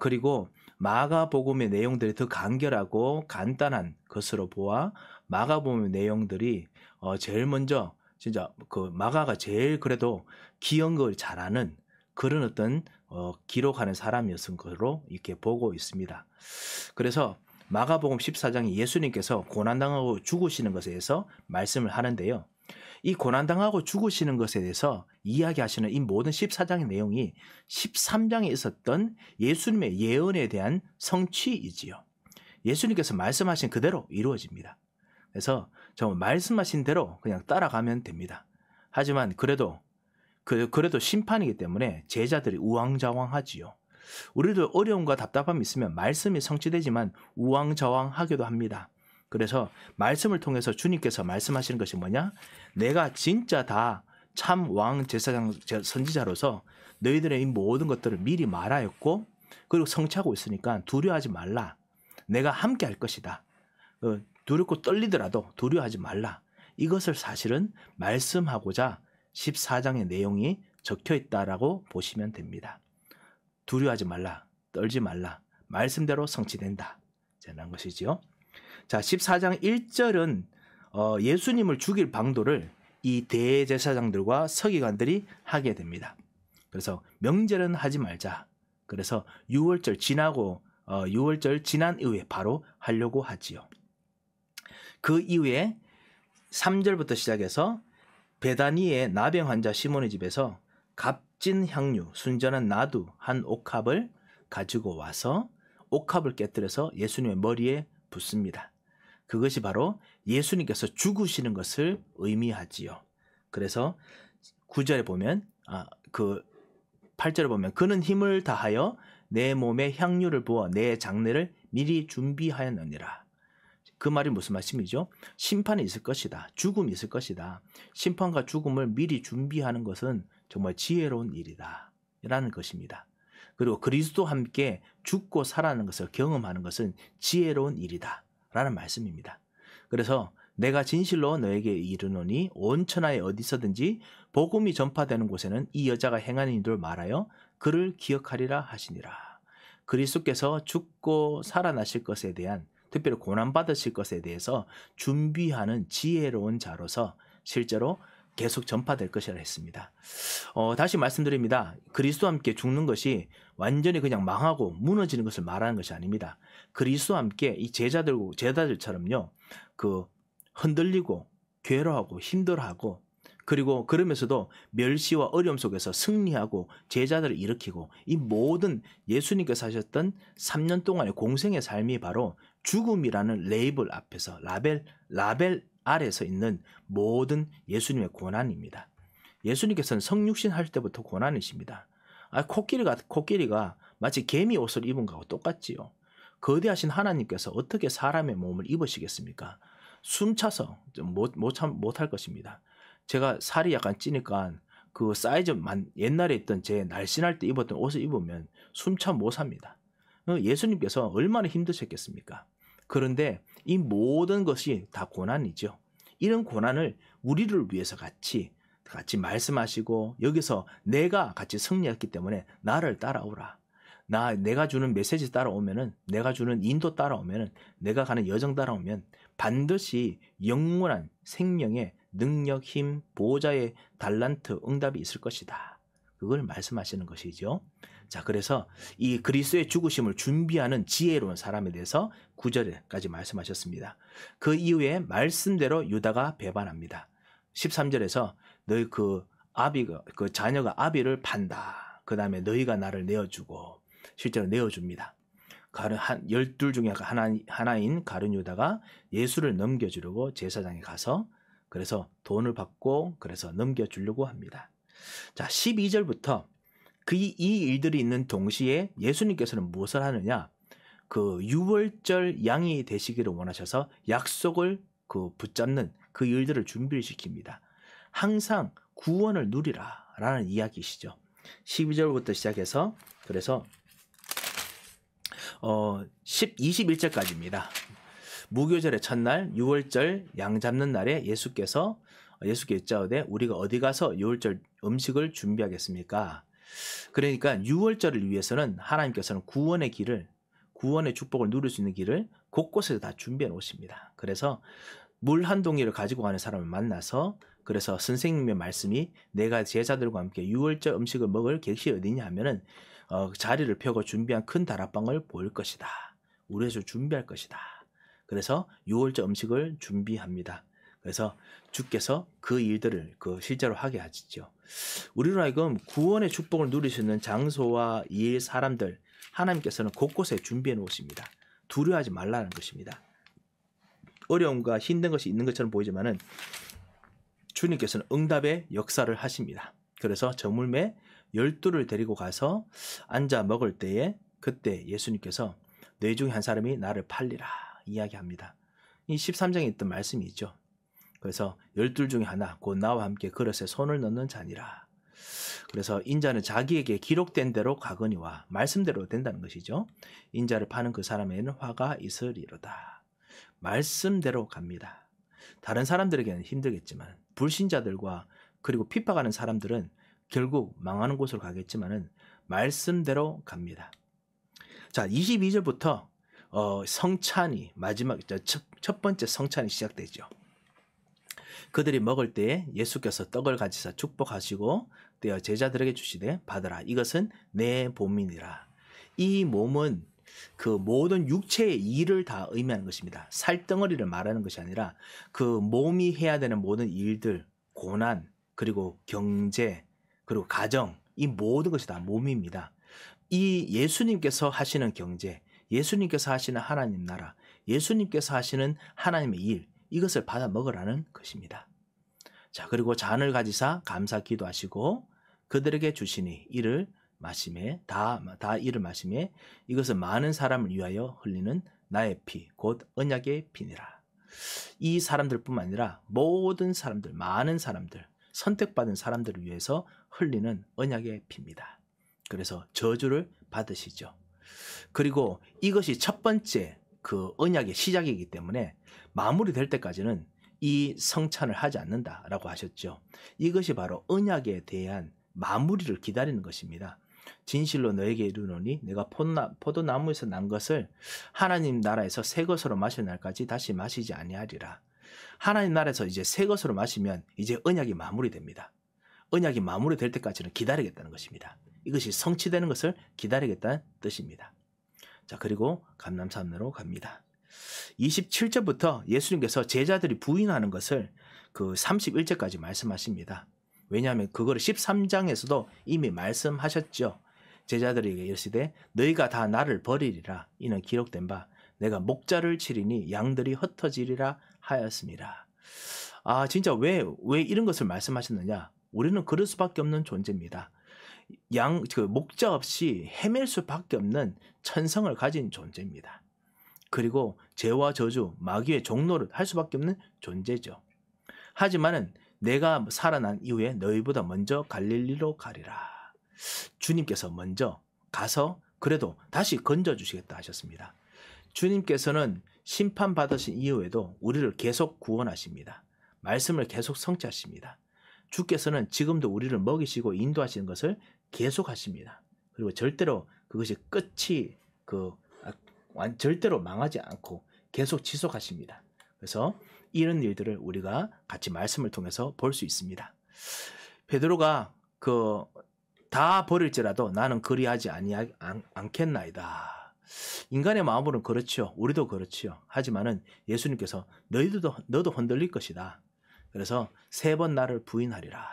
그리고 마가복음의 내용들이 더 간결하고 간단한 것으로 보아 마가복음의 내용들이 제일 먼저 진짜 그 마가가 제일 그래도 기억을 잘하는 그런 어떤 기록하는 사람이었은 것으로 이렇게 보고 있습니다. 그래서 마가복음 14장에 예수님께서 고난당하고 죽으시는 것에 대해서 말씀을 하는데요. 이 고난당하고 죽으시는 것에 대해서 이야기하시는 이 모든 14장의 내용이 13장에 있었던 예수님의 예언에 대한 성취이지요. 예수님께서 말씀하신 그대로 이루어집니다. 그래서 정말 말씀하신 대로 그냥 따라가면 됩니다. 하지만 그래도 심판이기 때문에 제자들이 우왕좌왕하지요. 우리도 어려움과 답답함이 있으면 말씀이 성취되지만 우왕좌왕하기도 합니다. 그래서 말씀을 통해서 주님께서 말씀하시는 것이 뭐냐? 내가 진짜 다 참 왕 제사장 선지자로서 너희들의 이 모든 것들을 미리 말하였고 그리고 성취하고 있으니까 두려워하지 말라. 내가 함께 할 것이다. 두렵고 떨리더라도 두려워하지 말라. 이것을 사실은 말씀하고자 14장의 내용이 적혀 있다라고 보시면 됩니다. 두려워하지 말라. 떨지 말라. 말씀대로 성취된다. 라는 것이죠. 자, 14장 1절은 예수님을 죽일 방도를 이 대제사장들과 서기관들이 하게 됩니다. 그래서 명절은 하지 말자. 그래서 6월절 지나고 6월절 지난 이후에 바로 하려고 하지요. 그 이후에 3절부터 시작해서 베다니의 나병 환자 시몬의 집에서 값진 향유, 순전한 나두 한 옥합을 가지고 와서 옥합을 깨뜨려서 예수님의 머리에 붓습니다. 그것이 바로 예수님께서 죽으시는 것을 의미하지요. 그래서 9절에 보면 8절에 보면 그는 힘을 다하여 내 몸에 향유를 부어 내 장례를 미리 준비하였느니라. 그 말이 무슨 말씀이죠? 심판이 있을 것이다. 죽음이 있을 것이다. 심판과 죽음을 미리 준비하는 것은 정말 지혜로운 일이다. 라는 것입니다. 그리고 그리스도와 함께 죽고 살아나는 것을 경험하는 것은 지혜로운 일이다. 라는 말씀입니다. 그래서 내가 진실로 너에게 이르노니 온 천하에 어디서든지 복음이 전파되는 곳에는 이 여자가 행한 일을 말하여 그를 기억하리라 하시니라. 그리스도께서 죽고 살아나실 것에 대한 특별히 고난받으실 것에 대해서 준비하는 지혜로운 자로서 실제로 계속 전파될 것이라 했습니다. 다시 말씀드립니다. 그리스도와 함께 죽는 것이 완전히 그냥 망하고 무너지는 것을 말하는 것이 아닙니다. 그리스도와 함께 이 제자들처럼요, 흔들리고 괴로워하고 힘들어하고 그리고 그러면서도 멸시와 어려움 속에서 승리하고 제자들을 일으키고 이 모든 예수님께서 하셨던 3년 동안의 공생의 삶이 바로 죽음이라는 레이블 앞에서 라벨 아래서 있는 모든 예수님의 고난입니다. 예수님께서는 성육신 할 때부터 고난이십니다. 코끼리가 마치 개미 옷을 입은 것하고 똑같지요. 거대하신 하나님께서 어떻게 사람의 몸을 입으시겠습니까? 숨차서 못할 것입니다. 제가 살이 약간 찌니까 그 사이즈만 옛날에 있던 제 날씬할 때 입었던 옷을 입으면 숨차 못 삽니다. 예수님께서 얼마나 힘드셨겠습니까? 그런데 이 모든 것이 다 고난이죠. 이런 고난을 우리를 위해서 같이 말씀하시고 여기서 내가 같이 승리했기 때문에 나를 따라오라. 내가 주는 메시지 따라오면은, 내가 주는 인도 따라오면은, 내가 가는 여정 따라오면 반드시 영원한 생명의 능력, 힘, 보호자의 달란트, 응답이 있을 것이다. 그걸 말씀하시는 것이죠. 자, 그래서 이 그리스도의 죽으심을 준비하는 지혜로운 사람에 대해서 9절까지 말씀하셨습니다. 그 이후에 말씀대로 유다가 배반합니다. 13절에서 너희 자녀가 아비를 판다. 그 다음에 너희가 나를 내어주고 실제로 내어줍니다. 12 중에 하나인 가룟 유다가 예수를 넘겨주려고 제사장에 가서 그래서 돈을 받고 그래서 넘겨주려고 합니다. 자, 12절부터 이 일들이 있는 동시에 예수님께서는 무엇을 하느냐? 유월절 양이 되시기를 원하셔서 약속을 붙잡는 그 일들을 준비를 시킵니다. 항상 구원을 누리라 라는 이야기시죠. 12절부터 시작해서 그래서 21절까지입니다. 무교절의 첫날 유월절 양 잡는 날에 예수께 여짜오되 우리가 어디 가서 유월절 음식을 준비하겠습니까? 그러니까 유월절을 위해서는 하나님께서는 구원의 축복을 누릴 수 있는 길을 곳곳에서 다 준비해 놓으십니다. 그래서 물 한 동이를 가지고 가는 사람을 만나서 그래서 선생님의 말씀이 내가 제자들과 함께 유월절 음식을 먹을 객실이 어디냐 하면은 자리를 펴고 준비한 큰 다락방을 보일 것이다. 우리에서 준비할 것이다. 그래서 유월절 음식을 준비합니다. 그래서 주께서 그 일들을 실제로 하게 하시죠. 우리로 하여금 구원의 축복을 누릴 수 있는 장소와 일, 사람들 하나님께서는 곳곳에 준비해 놓으십니다. 두려워하지 말라는 것입니다. 어려움과 힘든 것이 있는 것처럼 보이지만은 주님께서는 응답의 역사를 하십니다. 그래서 저물매 12를 데리고 가서 앉아 먹을 때에 그때 예수님께서 너희 중에 한 사람이 나를 팔리라 이야기합니다. 이 13장에 있던 말씀이 있죠. 그래서 12 중에 하나 곧 나와 함께 그릇에 손을 넣는 자니라. 그래서 인자는 자기에게 기록된 대로 가거니와 말씀대로 된다는 것이죠. 인자를 파는 그 사람에는 화가 있으리로다. 말씀대로 갑니다. 다른 사람들에게는 힘들겠지만 불신자들과 그리고 핍박하는 사람들은 결국 망하는 곳으로 가겠지만은 말씀대로 갑니다. 자, 22절부터 성찬이 마지막 첫 번째 성찬이 시작되죠. 그들이 먹을 때에 예수께서 떡을 가지사 축복하시고 떼어 제자들에게 주시되 받으라 이것은 내 몸이니라. 이 몸은 그 모든 육체의 일을 다 의미하는 것입니다. 살덩어리를 말하는 것이 아니라 그 몸이 해야 되는 모든 일들, 고난, 그리고 경제, 그리고 가정, 이 모든 것이 다 몸입니다. 이 예수님께서 하시는 경제, 예수님께서 하시는 하나님 나라, 예수님께서 하시는 하나님의 일, 이것을 받아 먹으라는 것입니다. 자, 그리고 잔을 가지사 감사 기도하시고 그들에게 주시니 이를 마심에 다 이를 마심에 이것은 많은 사람을 위하여 흘리는 나의 피 곧 언약의 피니라. 이 사람들뿐만 아니라 모든 사람들, 많은 사람들, 선택받은 사람들을 위해서 흘리는 언약의 피입니다. 그래서 저주를 받으시죠. 그리고 이것이 첫 번째 그 언약의 시작이기 때문에 마무리될 때까지는 이 성찬을 하지 않는다라고 하셨죠. 이것이 바로 언약에 대한 마무리를 기다리는 것입니다. 진실로 너에게 이르노니 내가 포도나무에서 난 것을 하나님 나라에서 새 것으로 마실 날까지 다시 마시지 아니하리라. 하나님 나라에서 이제 새 것으로 마시면 이제 언약이 마무리됩니다. 언약이 마무리될 때까지는 기다리겠다는 것입니다. 이것이 성취되는 것을 기다리겠다는 뜻입니다. 자, 그리고 감람산으로 갑니다. 27절부터 예수님께서 제자들이 부인하는 것을 그 31절까지 말씀하십니다. 왜냐하면 그거를 13장에서도 이미 말씀하셨죠. 제자들에게 이르시되 너희가 다 나를 버리리라. 이는 기록된 바 내가 목자를 치리니 양들이 흩어지리라 하였습니다. 아, 진짜 왜 이런 것을 말씀하셨느냐? 우리는 그럴 수밖에 없는 존재입니다. 목자 없이 헤맬 수밖에 없는 천성을 가진 존재입니다. 그리고 죄와 저주, 마귀의 종노릇 할 수밖에 없는 존재죠. 하지만은 내가 살아난 이후에 너희보다 먼저 갈릴리로 가리라. 주님께서 먼저 가서 그래도 다시 건져주시겠다 하셨습니다. 주님께서는 심판받으신 이후에도 우리를 계속 구원하십니다. 말씀을 계속 성취하십니다. 주께서는 지금도 우리를 먹이시고 인도하시는 것을 계속 하십니다. 그리고 절대로 그것이 끝이 절대로 망하지 않고 계속 지속하십니다. 그래서 이런 일들을 우리가 같이 말씀을 통해서 볼 수 있습니다. 베드로가 다 버릴지라도 나는 그리하지 않겠나이다. 인간의 마음으로는 그렇죠. 우리도 그렇죠. 하지만은 예수님께서 너도 흔들릴 것이다. 그래서 3번 나를 부인하리라.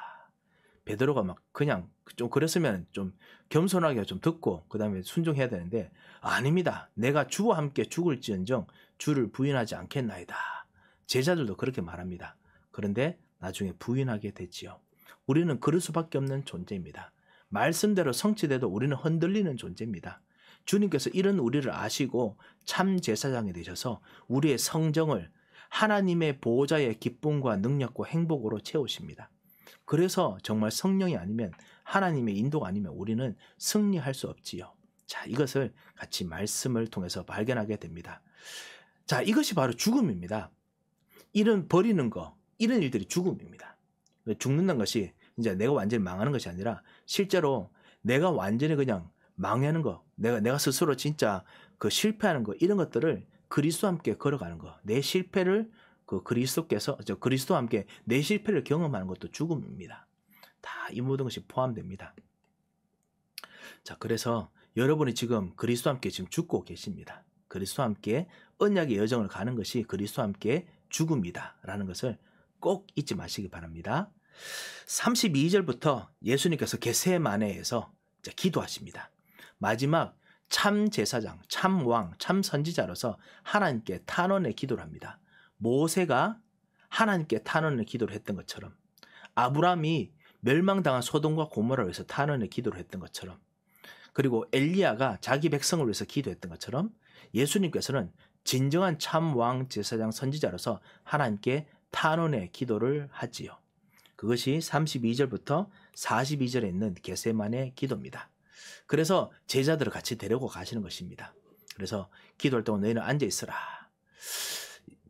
베드로가 막 그냥 좀 그랬으면 좀 겸손하게 좀 듣고 그 다음에 순종해야 되는데 아닙니다. 내가 주와 함께 죽을지언정 주를 부인하지 않겠나이다. 제자들도 그렇게 말합니다. 그런데 나중에 부인하게 됐지요. 우리는 그럴 수밖에 없는 존재입니다. 말씀대로 성취돼도 우리는 흔들리는 존재입니다. 주님께서 이런 우리를 아시고 참 제사장이 되셔서 우리의 성정을 하나님의 보호자의 기쁨과 능력과 행복으로 채우십니다. 그래서 정말 성령이 아니면 하나님의 인도가 아니면 우리는 승리할 수 없지요. 자, 이것을 같이 말씀을 통해서 발견하게 됩니다. 자, 이것이 바로 죽음입니다. 이런 버리는 거, 이런 일들이 죽음입니다. 죽는다는 것이 이제 내가 완전히 망하는 것이 아니라 실제로 내가 완전히 그냥 망하는 거, 내가 스스로 진짜 그 실패하는 거, 이런 것들을 그리스도와 함께 걸어가는 거, 내 실패를 그리스도와 함께 내 실패를 경험하는 것도 죽음입니다. 다 이 모든 것이 포함됩니다. 자, 그래서 여러분이 지금 그리스도와 함께 지금 죽고 계십니다. 그리스도와 함께 언약의 여정을 가는 것이 그리스도와 함께 죽음이다 라는 것을 꼭 잊지 마시기 바랍니다. 32절부터 예수님께서 겟세마네에서 기도하십니다. 마지막 참 제사장, 참 왕, 참 선지자로서 하나님께 탄원의 기도를 합니다. 모세가 하나님께 탄원의 기도를 했던 것처럼, 아브라함이 멸망당한 소돔과 고모라를 위해서 탄원의 기도를 했던 것처럼, 그리고 엘리야가 자기 백성을 위해서 기도했던 것처럼 예수님께서는 진정한 참 왕, 제사장, 선지자로서 하나님께 탄원의 기도를 하지요. 그것이 32절부터 42절에 있는 겟세마네 기도입니다. 그래서 제자들을 같이 데리고 가시는 것입니다. 그래서 기도할 동안 너희는 앉아 있으라.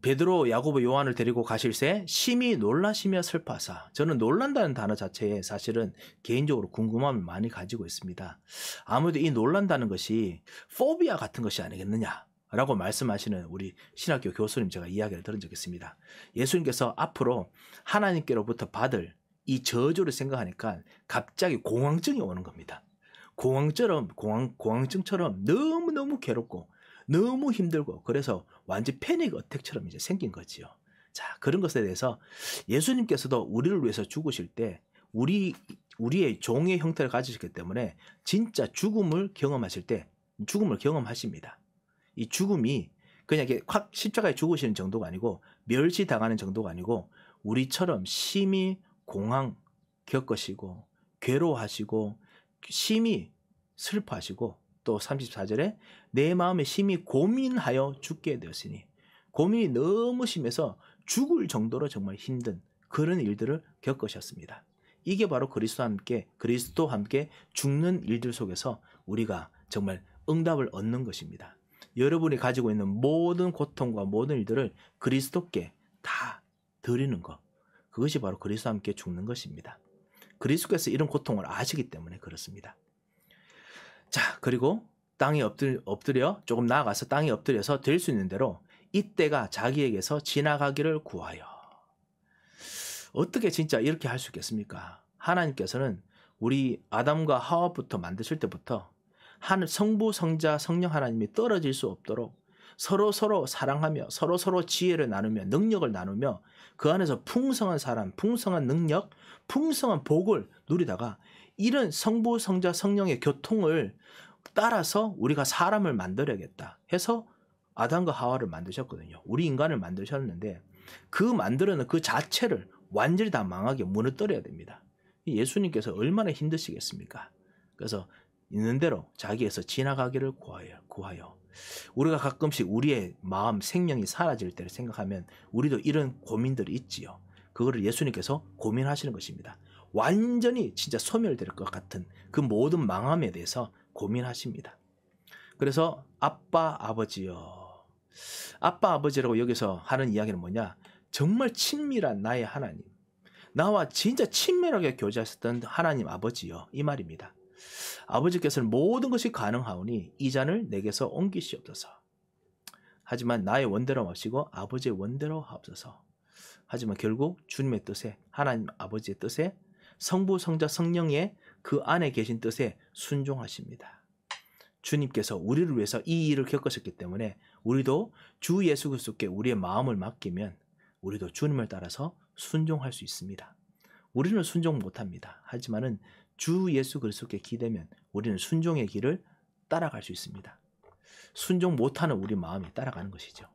베드로, 야고보, 요한을 데리고 가실새 심히 놀라시며 슬퍼하사. 저는 놀란다는 단어 자체에 사실은 개인적으로 궁금함을 많이 가지고 있습니다. 아무래도 이 놀란다는 것이 포비아 같은 것이 아니겠느냐 라고 말씀하시는 우리 신학교 교수님 제가 이야기를 들은 적이 있습니다. 예수님께서 앞으로 하나님께로부터 받을 이 저주를 생각하니까 갑자기 공황증이 오는 겁니다. 공황증처럼 너무너무 괴롭고 너무 힘들고, 그래서 완전 패닉 어택처럼 이제 생긴 거지요. 자, 그런 것에 대해서 예수님께서도 우리를 위해서 죽으실 때 우리의 종의 형태를 가지셨기 때문에 진짜 죽음을 경험하실 때 죽음을 경험하십니다. 이 죽음이 그냥 이렇게 확 십자가에 죽으시는 정도가 아니고 멸시당하는 정도가 아니고 우리처럼 심히 공황 겪으시고 괴로워하시고 심히 슬퍼하시고, 또 34절에 내 마음에 심히 고민하여 죽게 되었으니, 고민이 너무 심해서 죽을 정도로 정말 힘든 그런 일들을 겪으셨습니다. 이게 바로 그리스도와 함께 죽는 일들 속에서 우리가 정말 응답을 얻는 것입니다. 여러분이 가지고 있는 모든 고통과 모든 일들을 그리스도께 다 드리는 것, 그것이 바로 그리스도와 함께 죽는 것입니다. 그리스도께서 이런 고통을 아시기 때문에 그렇습니다. 자, 그리고 땅에 엎드려 조금 나아가서 땅에 엎드려서 될 수 있는 대로 이때가 자기에게서 지나가기를 구하여. 어떻게 진짜 이렇게 할 수 있겠습니까? 하나님께서는 우리 아담과 하와부터 만드실 때부터 성부, 성자, 성령 하나님이 떨어질 수 없도록 서로 사랑하며 서로 지혜를 나누며 능력을 나누며 그 안에서 풍성한 사람, 풍성한 능력, 풍성한 복을 누리다가 이런 성부, 성자, 성령의 교통을 따라서 우리가 사람을 만들어야겠다 해서 아담과 하와를 만드셨거든요. 우리 인간을 만드셨는데 그 만들어는 그 자체를 완전히 다 망하게 무너뜨려야 됩니다. 예수님께서 얼마나 힘드시겠습니까? 그래서 있는 대로 자기에서 지나가기를 구하여. 우리가 가끔씩 우리의 마음, 생명이 사라질 때를 생각하면 우리도 이런 고민들이 있지요. 그거를 예수님께서 고민하시는 것입니다. 완전히 진짜 소멸될 것 같은 그 모든 망함에 대해서 고민하십니다. 그래서 아빠, 아버지요. 아빠, 아버지라고 여기서 하는 이야기는 뭐냐? 정말 친밀한 나의 하나님. 나와 진짜 친밀하게 교제하셨던 하나님 아버지요. 이 말입니다. 아버지께서는 모든 것이 가능하오니 이 잔을 내게서 옮기시옵소서. 하지만 나의 원대로 마시고 아버지의 원대로 하옵소서. 하지만 결국 주님의 뜻에, 하나님 아버지의 뜻에, 성부, 성자, 성령의 그 안에 계신 뜻에 순종하십니다. 주님께서 우리를 위해서 이 일을 겪으셨기 때문에 우리도 주 예수 그리스도께 우리의 마음을 맡기면 우리도 주님을 따라서 순종할 수 있습니다. 우리는 순종 못합니다. 하지만은 주 예수 그리스도께 기대면 우리는 순종의 길을 따라갈 수 있습니다. 순종 못하는 우리 마음이 따라가는 것이죠.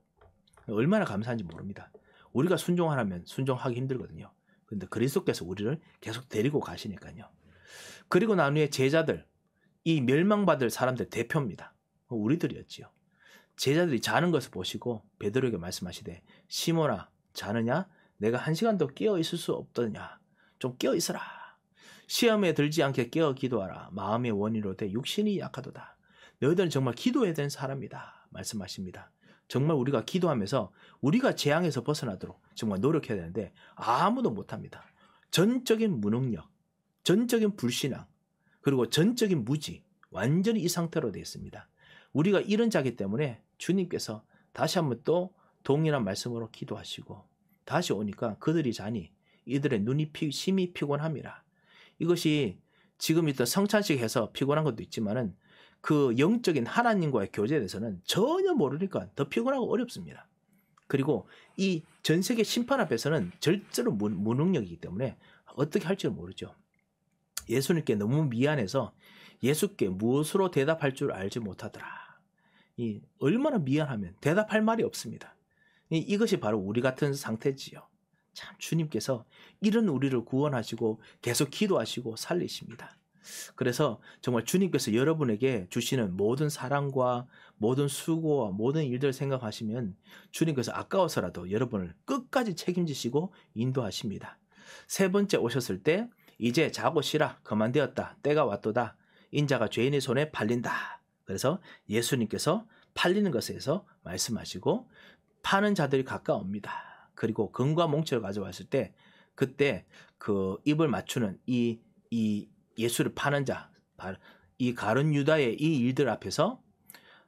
얼마나 감사한지 모릅니다. 우리가 순종하라면 순종하기 힘들거든요. 그런데 그리스도께서 우리를 계속 데리고 가시니까요. 그리고 난 후에 제자들, 이 멸망받을 사람들 대표입니다. 우리들이었지요. 제자들이 자는 것을 보시고 베드로에게 말씀하시되 시몬아 자느냐? 내가 1시간도 깨어 있을 수 없더냐? 좀 깨어 있어라. 시험에 들지 않게 깨어 기도하라. 마음의 원이로되 육신이 약하도다. 너희들은 정말 기도해야 되는 사람이다. 말씀하십니다. 정말 우리가 기도하면서 우리가 재앙에서 벗어나도록 정말 노력해야 되는데 아무도 못합니다. 전적인 무능력, 전적인 불신앙, 그리고 전적인 무지, 완전히 이 상태로 되어 있습니다. 우리가 이런 자기 때문에 주님께서 다시 한번 또 동일한 말씀으로 기도하시고 다시 오니까 그들이 자니 이들의 눈이 심히 피곤함이라. 이것이 지금 일단 성찬식 해서 피곤한 것도 있지만은 그 영적인 하나님과의 교제에 대해서는 전혀 모르니까 더 피곤하고 어렵습니다. 그리고 이 전 세계 심판 앞에서는 절대로 무능력이기 때문에 어떻게 할지 모르죠. 예수님께 너무 미안해서 예수께 무엇으로 대답할 줄 알지 못하더라. 이 얼마나 미안하면 대답할 말이 없습니다. 이것이 바로 우리 같은 상태지요. 참 주님께서 이런 우리를 구원하시고 계속 기도하시고 살리십니다. 그래서 정말 주님께서 여러분에게 주시는 모든 사랑과 모든 수고와 모든 일들을 생각하시면 주님께서 아까워서라도 여러분을 끝까지 책임지시고 인도하십니다. 세 번째 오셨을 때 이제 자고 쉬라 그만되었다 때가 왔도다 인자가 죄인의 손에 팔린다. 그래서 예수님께서 팔리는 것에서 말씀하시고 파는 자들이 가까웁니다. 그리고 금과 몽치를 가져왔을 때 그때 그 입을 맞추는 이 예수를 파는 자, 이 가룟 유다의 이 일들 앞에서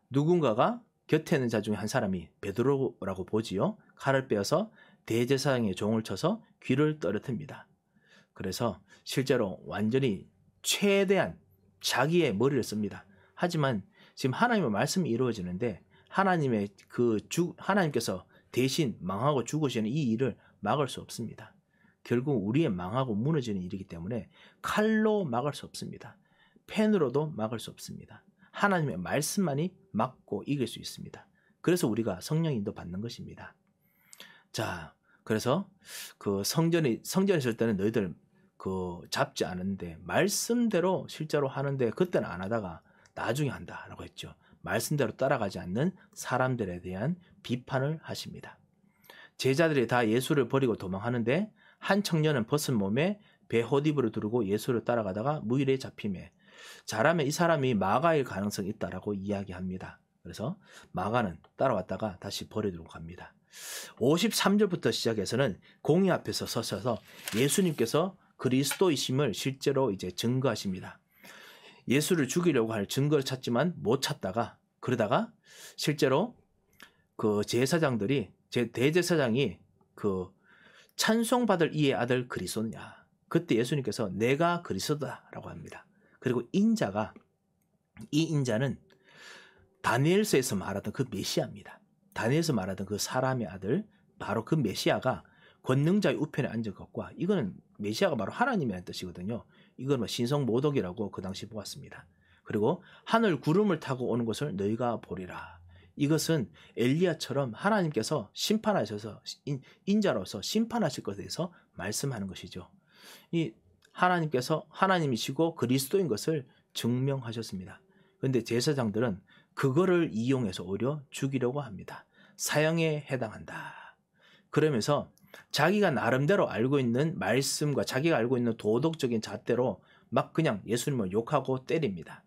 누군가가 곁에 있는 자 중에 한 사람이 베드로라고 보지요. 칼을 빼어서 대제사장의 종을 쳐서 귀를 떨어뜨립니다. 그래서 실제로 완전히 최대한 자기의 머리를 씁니다. 하지만 지금 하나님의 말씀이 이루어지는데 하나님께서 대신 망하고 죽으시는 이 일을 막을 수 없습니다. 결국 우리의 망하고 무너지는 일이기 때문에 칼로 막을 수 없습니다. 펜으로도 막을 수 없습니다. 하나님의 말씀만이 막고 이길 수 있습니다. 그래서 우리가 성령 인도 받는 것입니다. 자, 그래서 그 성전에 있을 때는 너희들 그 잡지 않았는데 말씀대로 실제로 하는데 그때는 안 하다가 나중에 한다라고 했죠. 말씀대로 따라가지 않는 사람들에 대한 비판을 하십니다. 제자들이 다 예수를 버리고 도망하는데 한 청년은 벗은 몸에 배 헛입으로 두르고 예수를 따라가다가 무일에 잡히매 잘하면 이 사람이 마가일 가능성이 있다라고 이야기합니다. 그래서 마가는 따라왔다가 다시 버려두고 갑니다. 53절부터 시작해서는 공의 앞에서 서셔서 예수님께서 그리스도이심을 실제로 이제 증거하십니다. 예수를 죽이려고 할 증거를 찾지만 못 찾다가 그러다가 실제로 그 대제사장이 그 찬송받을 이의 아들 그리스도냐. 그때 예수님께서 내가 그리스도다라고 합니다. 그리고 이 인자는 다니엘서에서 말하던 그 메시아입니다. 다니엘서 말하던 그 사람의 아들 바로 그 메시아가 권능자의 우편에 앉은 것과 이거는 메시아가 바로 하나님이라는 뜻이거든요. 이건 신성모독이라고 그 당시 보았습니다. 그리고 하늘 구름을 타고 오는 것을 너희가 보리라. 이것은 엘리야처럼 하나님께서 심판하셔서 인자로서 심판하실 것에 대해서 말씀하는 것이죠. 이 하나님께서 하나님이시고 그리스도인 것을 증명하셨습니다. 그런데 제사장들은 그거를 이용해서 오히려 죽이려고 합니다. 사형에 해당한다. 그러면서 자기가 나름대로 알고 있는 말씀과 자기가 알고 있는 도덕적인 잣대로 막 그냥 예수님을 욕하고 때립니다.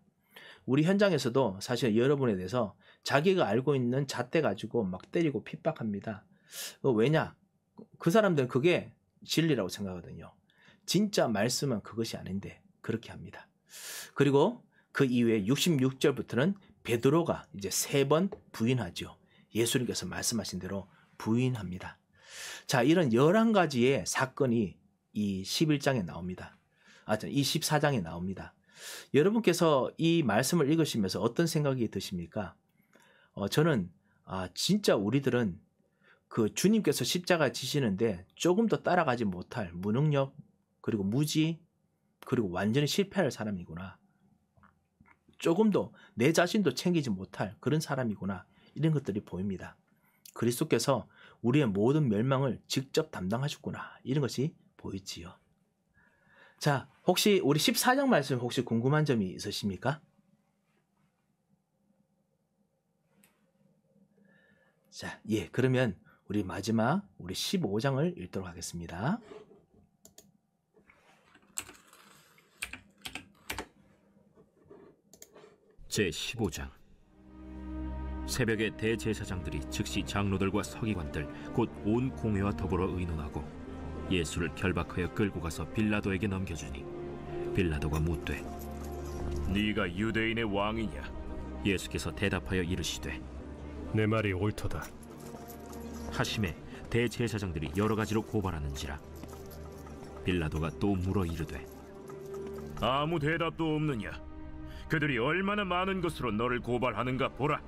우리 현장에서도 사실 여러분에 대해서 자기가 알고 있는 잣대 가지고 막 때리고 핍박합니다. 왜냐? 그 사람들은 그게 진리라고 생각하거든요. 진짜 말씀은 그것이 아닌데 그렇게 합니다. 그리고 그 이후에 66절부터는 베드로가 이제 3번 부인하죠. 예수님께서 말씀하신 대로 부인합니다. 자, 이런 11가지의 사건이 이 11장에 나옵니다. 이 14장에 나옵니다. 여러분께서 이 말씀을 읽으시면서 어떤 생각이 드십니까? 저는 진짜 우리들은 그 주님께서 십자가 지시는데 조금 더 따라가지 못할 무능력 그리고 무지 그리고 완전히 실패할 사람이구나. 조금 더 내 자신도 챙기지 못할 그런 사람이구나. 이런 것들이 보입니다. 그리스도께서 우리의 모든 멸망을 직접 담당하셨구나. 이런 것이 보이지요. 자, 혹시 우리 14장 말씀 혹시 궁금한 점이 있으십니까? 자, 그러면 우리 마지막 우리 15장을 읽도록 하겠습니다. 제 15장 새벽에 대제사장들이 즉시 장로들과 서기관들 곧 온 공회와 더불어 의논하고 예수를 결박하여 끌고 가서 빌라도에게 넘겨주니 빌라도가 묻되 네가 유대인의 왕이냐? 예수께서 대답하여 이르시되 내 말이 옳도다. 하심에 대제사장들이 여러 가지로 고발하는지라. 빌라도가 또 물어 이르되 아무 대답도 없느냐? 그들이 얼마나 많은 것으로 너를 고발하는가 보라.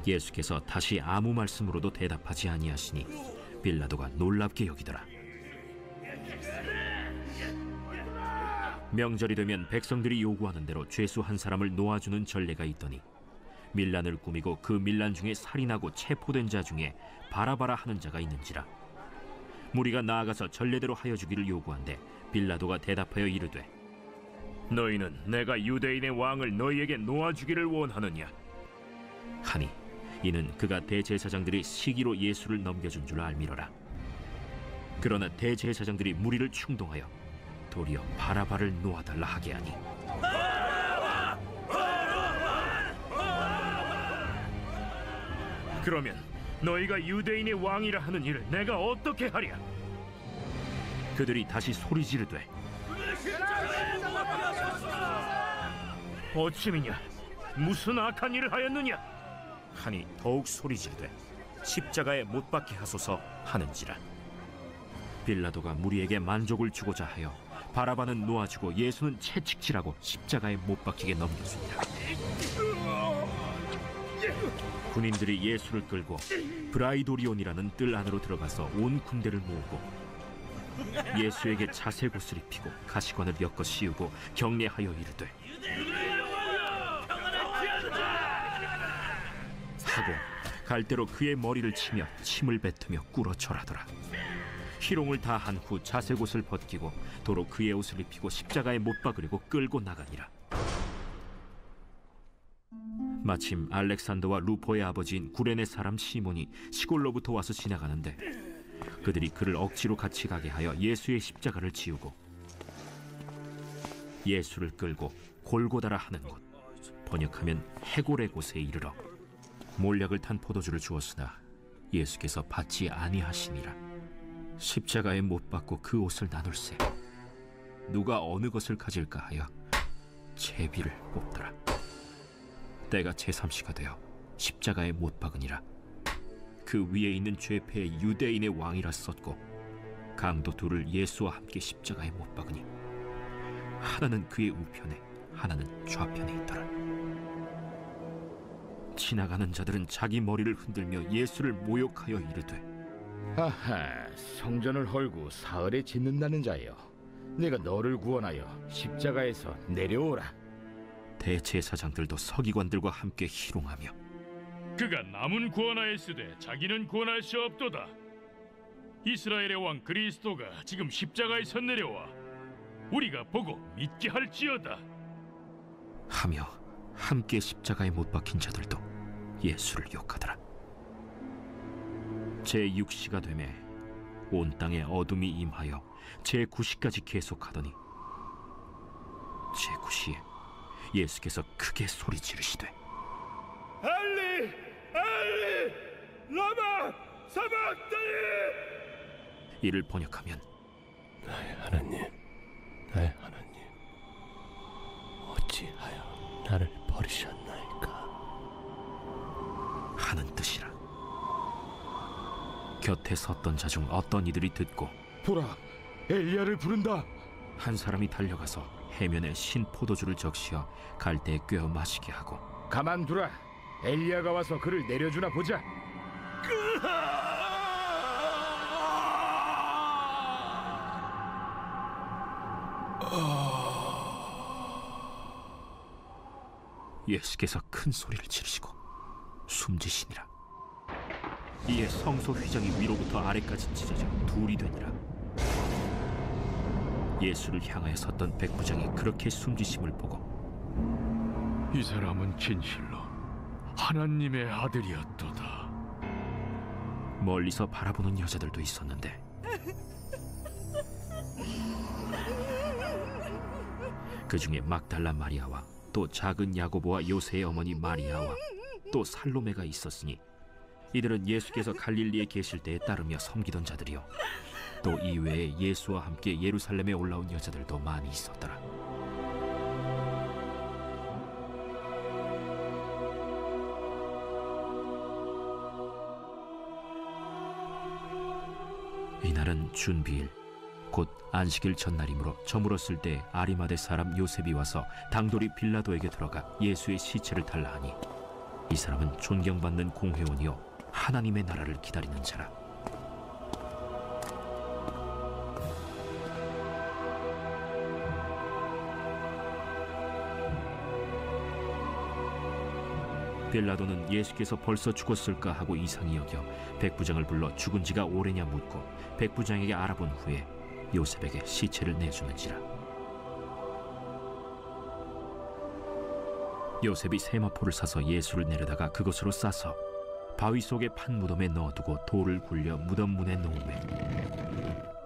예수께서 다시 아무 말씀으로도 대답하지 아니하시니 빌라도가 놀랍게 여기더라. 명절이 되면 백성들이 요구하는 대로 죄수 한 사람을 놓아주는 전례가 있더니 밀란을 꾸미고 그 밀란 중에 살인하고 체포된 자 중에 바라바라 하는 자가 있는지라. 무리가 나아가서 전례대로 하여 주기를 요구한데 빌라도가 대답하여 이르되 너희는 내가 유대인의 왕을 너희에게 놓아주기를 원하느냐? 하니 이는 그가 대제사장들이 시기로 예수를 넘겨준 줄 알미러라. 그러나 대제사장들이 무리를 충동하여 도리어 바라바를 놓아달라 하게 하니 그러면 너희가 유대인의 왕이라 하는 일을 내가 어떻게 하랴? 그들이 다시 소리 지르되 어찌미냐? 무슨 악한 일을 하였느냐? 하니 더욱 소리 지르되 십자가에 못 박게 하소서 하는지라. 빌라도가 무리에게 만족을 주고자 하여 바라바는 놓아주고 예수는 채찍질하고 십자가에 못 박히게 넘겼습니다. 군인들이 예수를 끌고 브라이도리온이라는 뜰 안으로 들어가서 온 군대를 모으고 예수에게 자색옷을 입히고 가시관을 엮어 씌우고 경례하여 이르되 하고 갈대로 그의 머리를 치며 침을 뱉으며 꿇어 절하더라. 희롱을 다 한 후 자색옷을 벗기고 도로 그의 옷을 입히고 십자가에 못 박으려고 끌고 나가니라. 마침 알렉산더와 루포의 아버지인 구레네 사람 시몬이 시골로부터 와서 지나가는데 그들이 그를 억지로 같이 가게 하여 예수의 십자가를 지우고 예수를 끌고 골고다라 하는 곳, 번역하면 해골의 곳에 이르러 몰약을 탄 포도주를 주었으나 예수께서 받지 아니하시니라. 십자가에 못 박고 그 옷을 나눌세 누가 어느 것을 가질까 하여 제비를 뽑더라. 때가 제3시가 되어 십자가에 못 박으니라. 그 위에 있는 죄패의 유대인의 왕이라 썼고 강도 둘을 예수와 함께 십자가에 못 박으니 하나는 그의 우편에 하나는 좌편에 있더라. 지나가는 자들은 자기 머리를 흔들며 예수를 모욕하여 이르되 하하, 성전을 헐고 사흘에 짓는다는 자여, 내가 너를 구원하여 십자가에서 내려오라. 대제사장들도 서기관들과 함께 희롱하며 그가 남은 구원하였으되 자기는 구원할 수 없도다. 이스라엘의 왕 그리스도가 지금 십자가에서 내려와 우리가 보고 믿게 할지어다 하며 함께 십자가에 못 박힌 자들도 예수를 욕하더라. 제6시가 되매 온 땅에 어둠이 임하여 제9시까지 계속하더니 제9시에 예수께서 크게 소리 지르시되 엘리 엘리 라마 사박다니. 이를 번역하면 나의 하나님, 나의 하나님, 어찌하여 나를 버리셨나이까 하는 뜻이라. 곁에 섰던 자 중 어떤 이들이 듣고 보라, 엘리야를 부른다. 한 사람이 달려가서 해면에 신 포도주를 적시어 갈대에 꿰어 마시게 하고 가만두라, 엘리야가 와서 그를 내려주나 보자. 예수께서 큰 소리를 지르시고 숨지시니라. 이에 성소 휘장이 위로부터 아래까지 찢어져 둘이 되니라. 예수를 향하여 섰던 백부장이 그렇게 숨지심을 보고 이 사람은 진실로 하나님의 아들이었도다. 멀리서 바라보는 여자들도 있었는데 그 중에 막달라 마리아와 또 작은 야고보와 요새의 어머니 마리아와 또 살로메가 있었으니 이들은 예수께서 갈릴리에 계실 때에 따르며 섬기던 자들이요 또 이외에 예수와 함께 예루살렘에 올라온 여자들도 많이 있었더라. 이날은 준비일 곧 안식일 전날이므로 저물었을 때 아리마대 사람 요셉이 와서 당돌이 빌라도에게 들어가 예수의 시체를 달라 하니 이 사람은 존경받는 공회원이요 하나님의 나라를 기다리는 자라. 빌라도는 예수께서 벌써 죽었을까 하고 이상히 여겨 백부장을 불러 죽은 지가 오래냐 묻고 백부장에게 알아본 후에 요셉에게 시체를 내주는지라. 요셉이 세마포를 사서 예수를 내려다가 그것으로 싸서 바위 속의 판 무덤에 넣어두고 돌을 굴려 무덤 문에 놓으매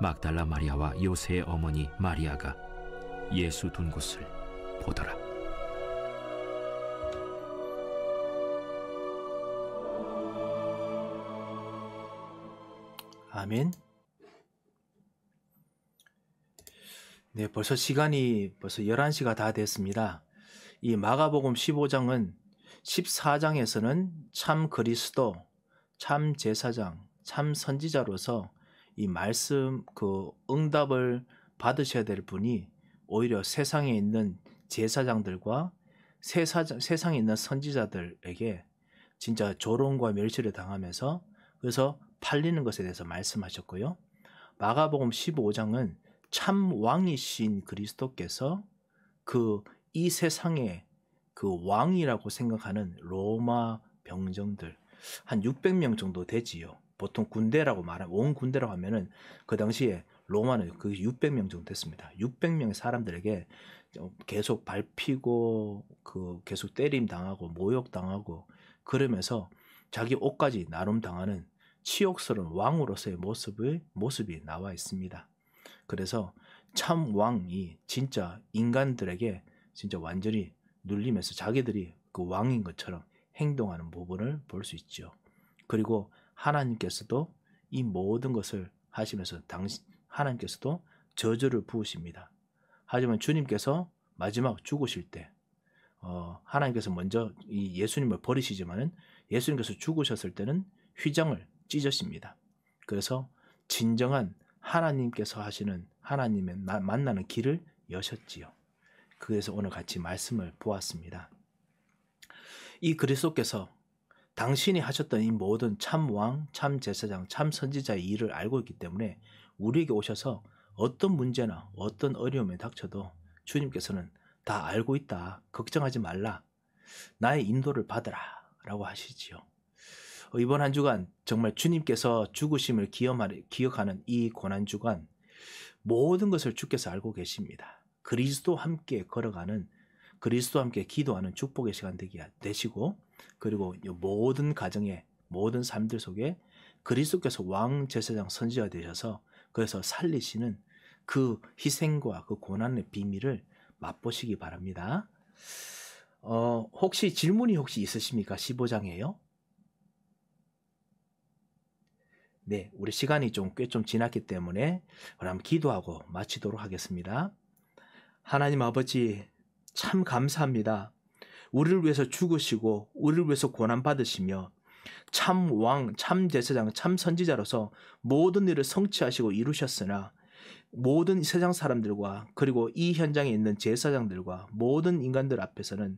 막달라 마리아와 요새의 어머니 마리아가 예수 둔 곳을 보더라. 아멘. 네, 벌써 시간이 11시가 다 됐습니다. 이 마가복음 15장은 14장에서는 참 그리스도, 참 제사장, 참 선지자로서 이 말씀 응답을 받으셔야 될 분이 오히려 세상에 있는 제사장들과 세상에 있는 선지자들에게 진짜 조롱과 멸시를 당하면서 그래서 팔리는 것에 대해서 말씀하셨고요. 마가복음 15장은 참 왕이신 그리스도께서 이 세상의 왕이라고 생각하는 로마 병정들 한 600명 정도 되지요. 보통 군대라고 말하면 온 군대라고 하면은 그 당시에 로마는 600명 정도 됐습니다. 600명의 사람들에게 계속 밟히고 계속 때림 당하고 모욕 당하고 그러면서 자기 옷까지 나눔 당하는 치욕스러운 왕으로서의 모습이 나와 있습니다. 그래서 참 왕이 진짜 인간들에게 진짜 완전히 눌리면서 자기들이 그 왕인 것처럼 행동하는 부분을 볼 수 있죠. 그리고 하나님께서도 이 모든 것을 하시면서 하나님께서도 저주를 부으십니다. 하지만 주님께서 마지막 죽으실 때 하나님께서 먼저 이 예수님을 버리시지만은 예수님께서 죽으셨을 때는 휘장을 찢으십니다. 그래서 진정한 하나님께서 하시는 하나님의 만나는 길을 여셨지요. 그래서 오늘 같이 말씀을 보았습니다. 이 그리스도께서 당신이 하셨던 이 모든 참 왕, 참 제사장, 참 선지자의 일을 알고 있기 때문에 우리에게 오셔서 어떤 문제나 어떤 어려움에 닥쳐도 주님께서는 다 알고 있다. 걱정하지 말라. 나의 인도를 받으라. 라고 하시지요. 이번 한 주간 정말 주님께서 죽으심을 기억하는 이 고난주간 모든 것을 주께서 알고 계십니다. 그리스도와 함께 걸어가는 그리스도와 함께 기도하는 축복의 시간 되시고 그리고 모든 가정의 모든 삶들 속에 그리스도께서 왕, 제사장, 선지자 되셔서 그래서 살리시는 그 희생과 그 고난의 비밀을 맛보시기 바랍니다. 혹시 질문이 있으십니까? 15장이에요? 네, 우리 시간이 꽤 좀 지났기 때문에 그럼 기도하고 마치도록 하겠습니다. 하나님 아버지 참 감사합니다. 우리를 위해서 죽으시고 우리를 위해서 고난받으시며 참 왕, 참 제사장, 참 선지자로서 모든 일을 성취하시고 이루셨으나 모든 세상 사람들과 그리고 이 현장에 있는 제사장들과 모든 인간들 앞에서는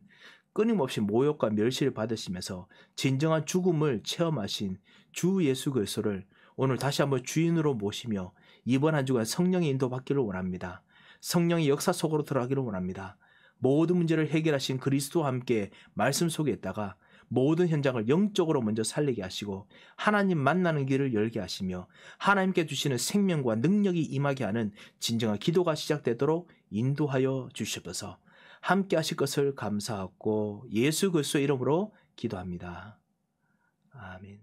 끊임없이 모욕과 멸시를 받으시면서 진정한 죽음을 체험하신 주 예수 그리스도를 오늘 다시 한번 주인으로 모시며 이번 한 주간 성령의 인도 받기를 원합니다. 성령의 역사 속으로 들어가기를 원합니다. 모든 문제를 해결하신 그리스도와 함께 말씀 속에 있다가 모든 현장을 영적으로 먼저 살리게 하시고 하나님 만나는 길을 열게 하시며 하나님께 주시는 생명과 능력이 임하게 하는 진정한 기도가 시작되도록 인도하여 주시옵소서. 함께 하실 것을 감사하고 예수 그리스도의 이름으로 기도합니다. 아멘.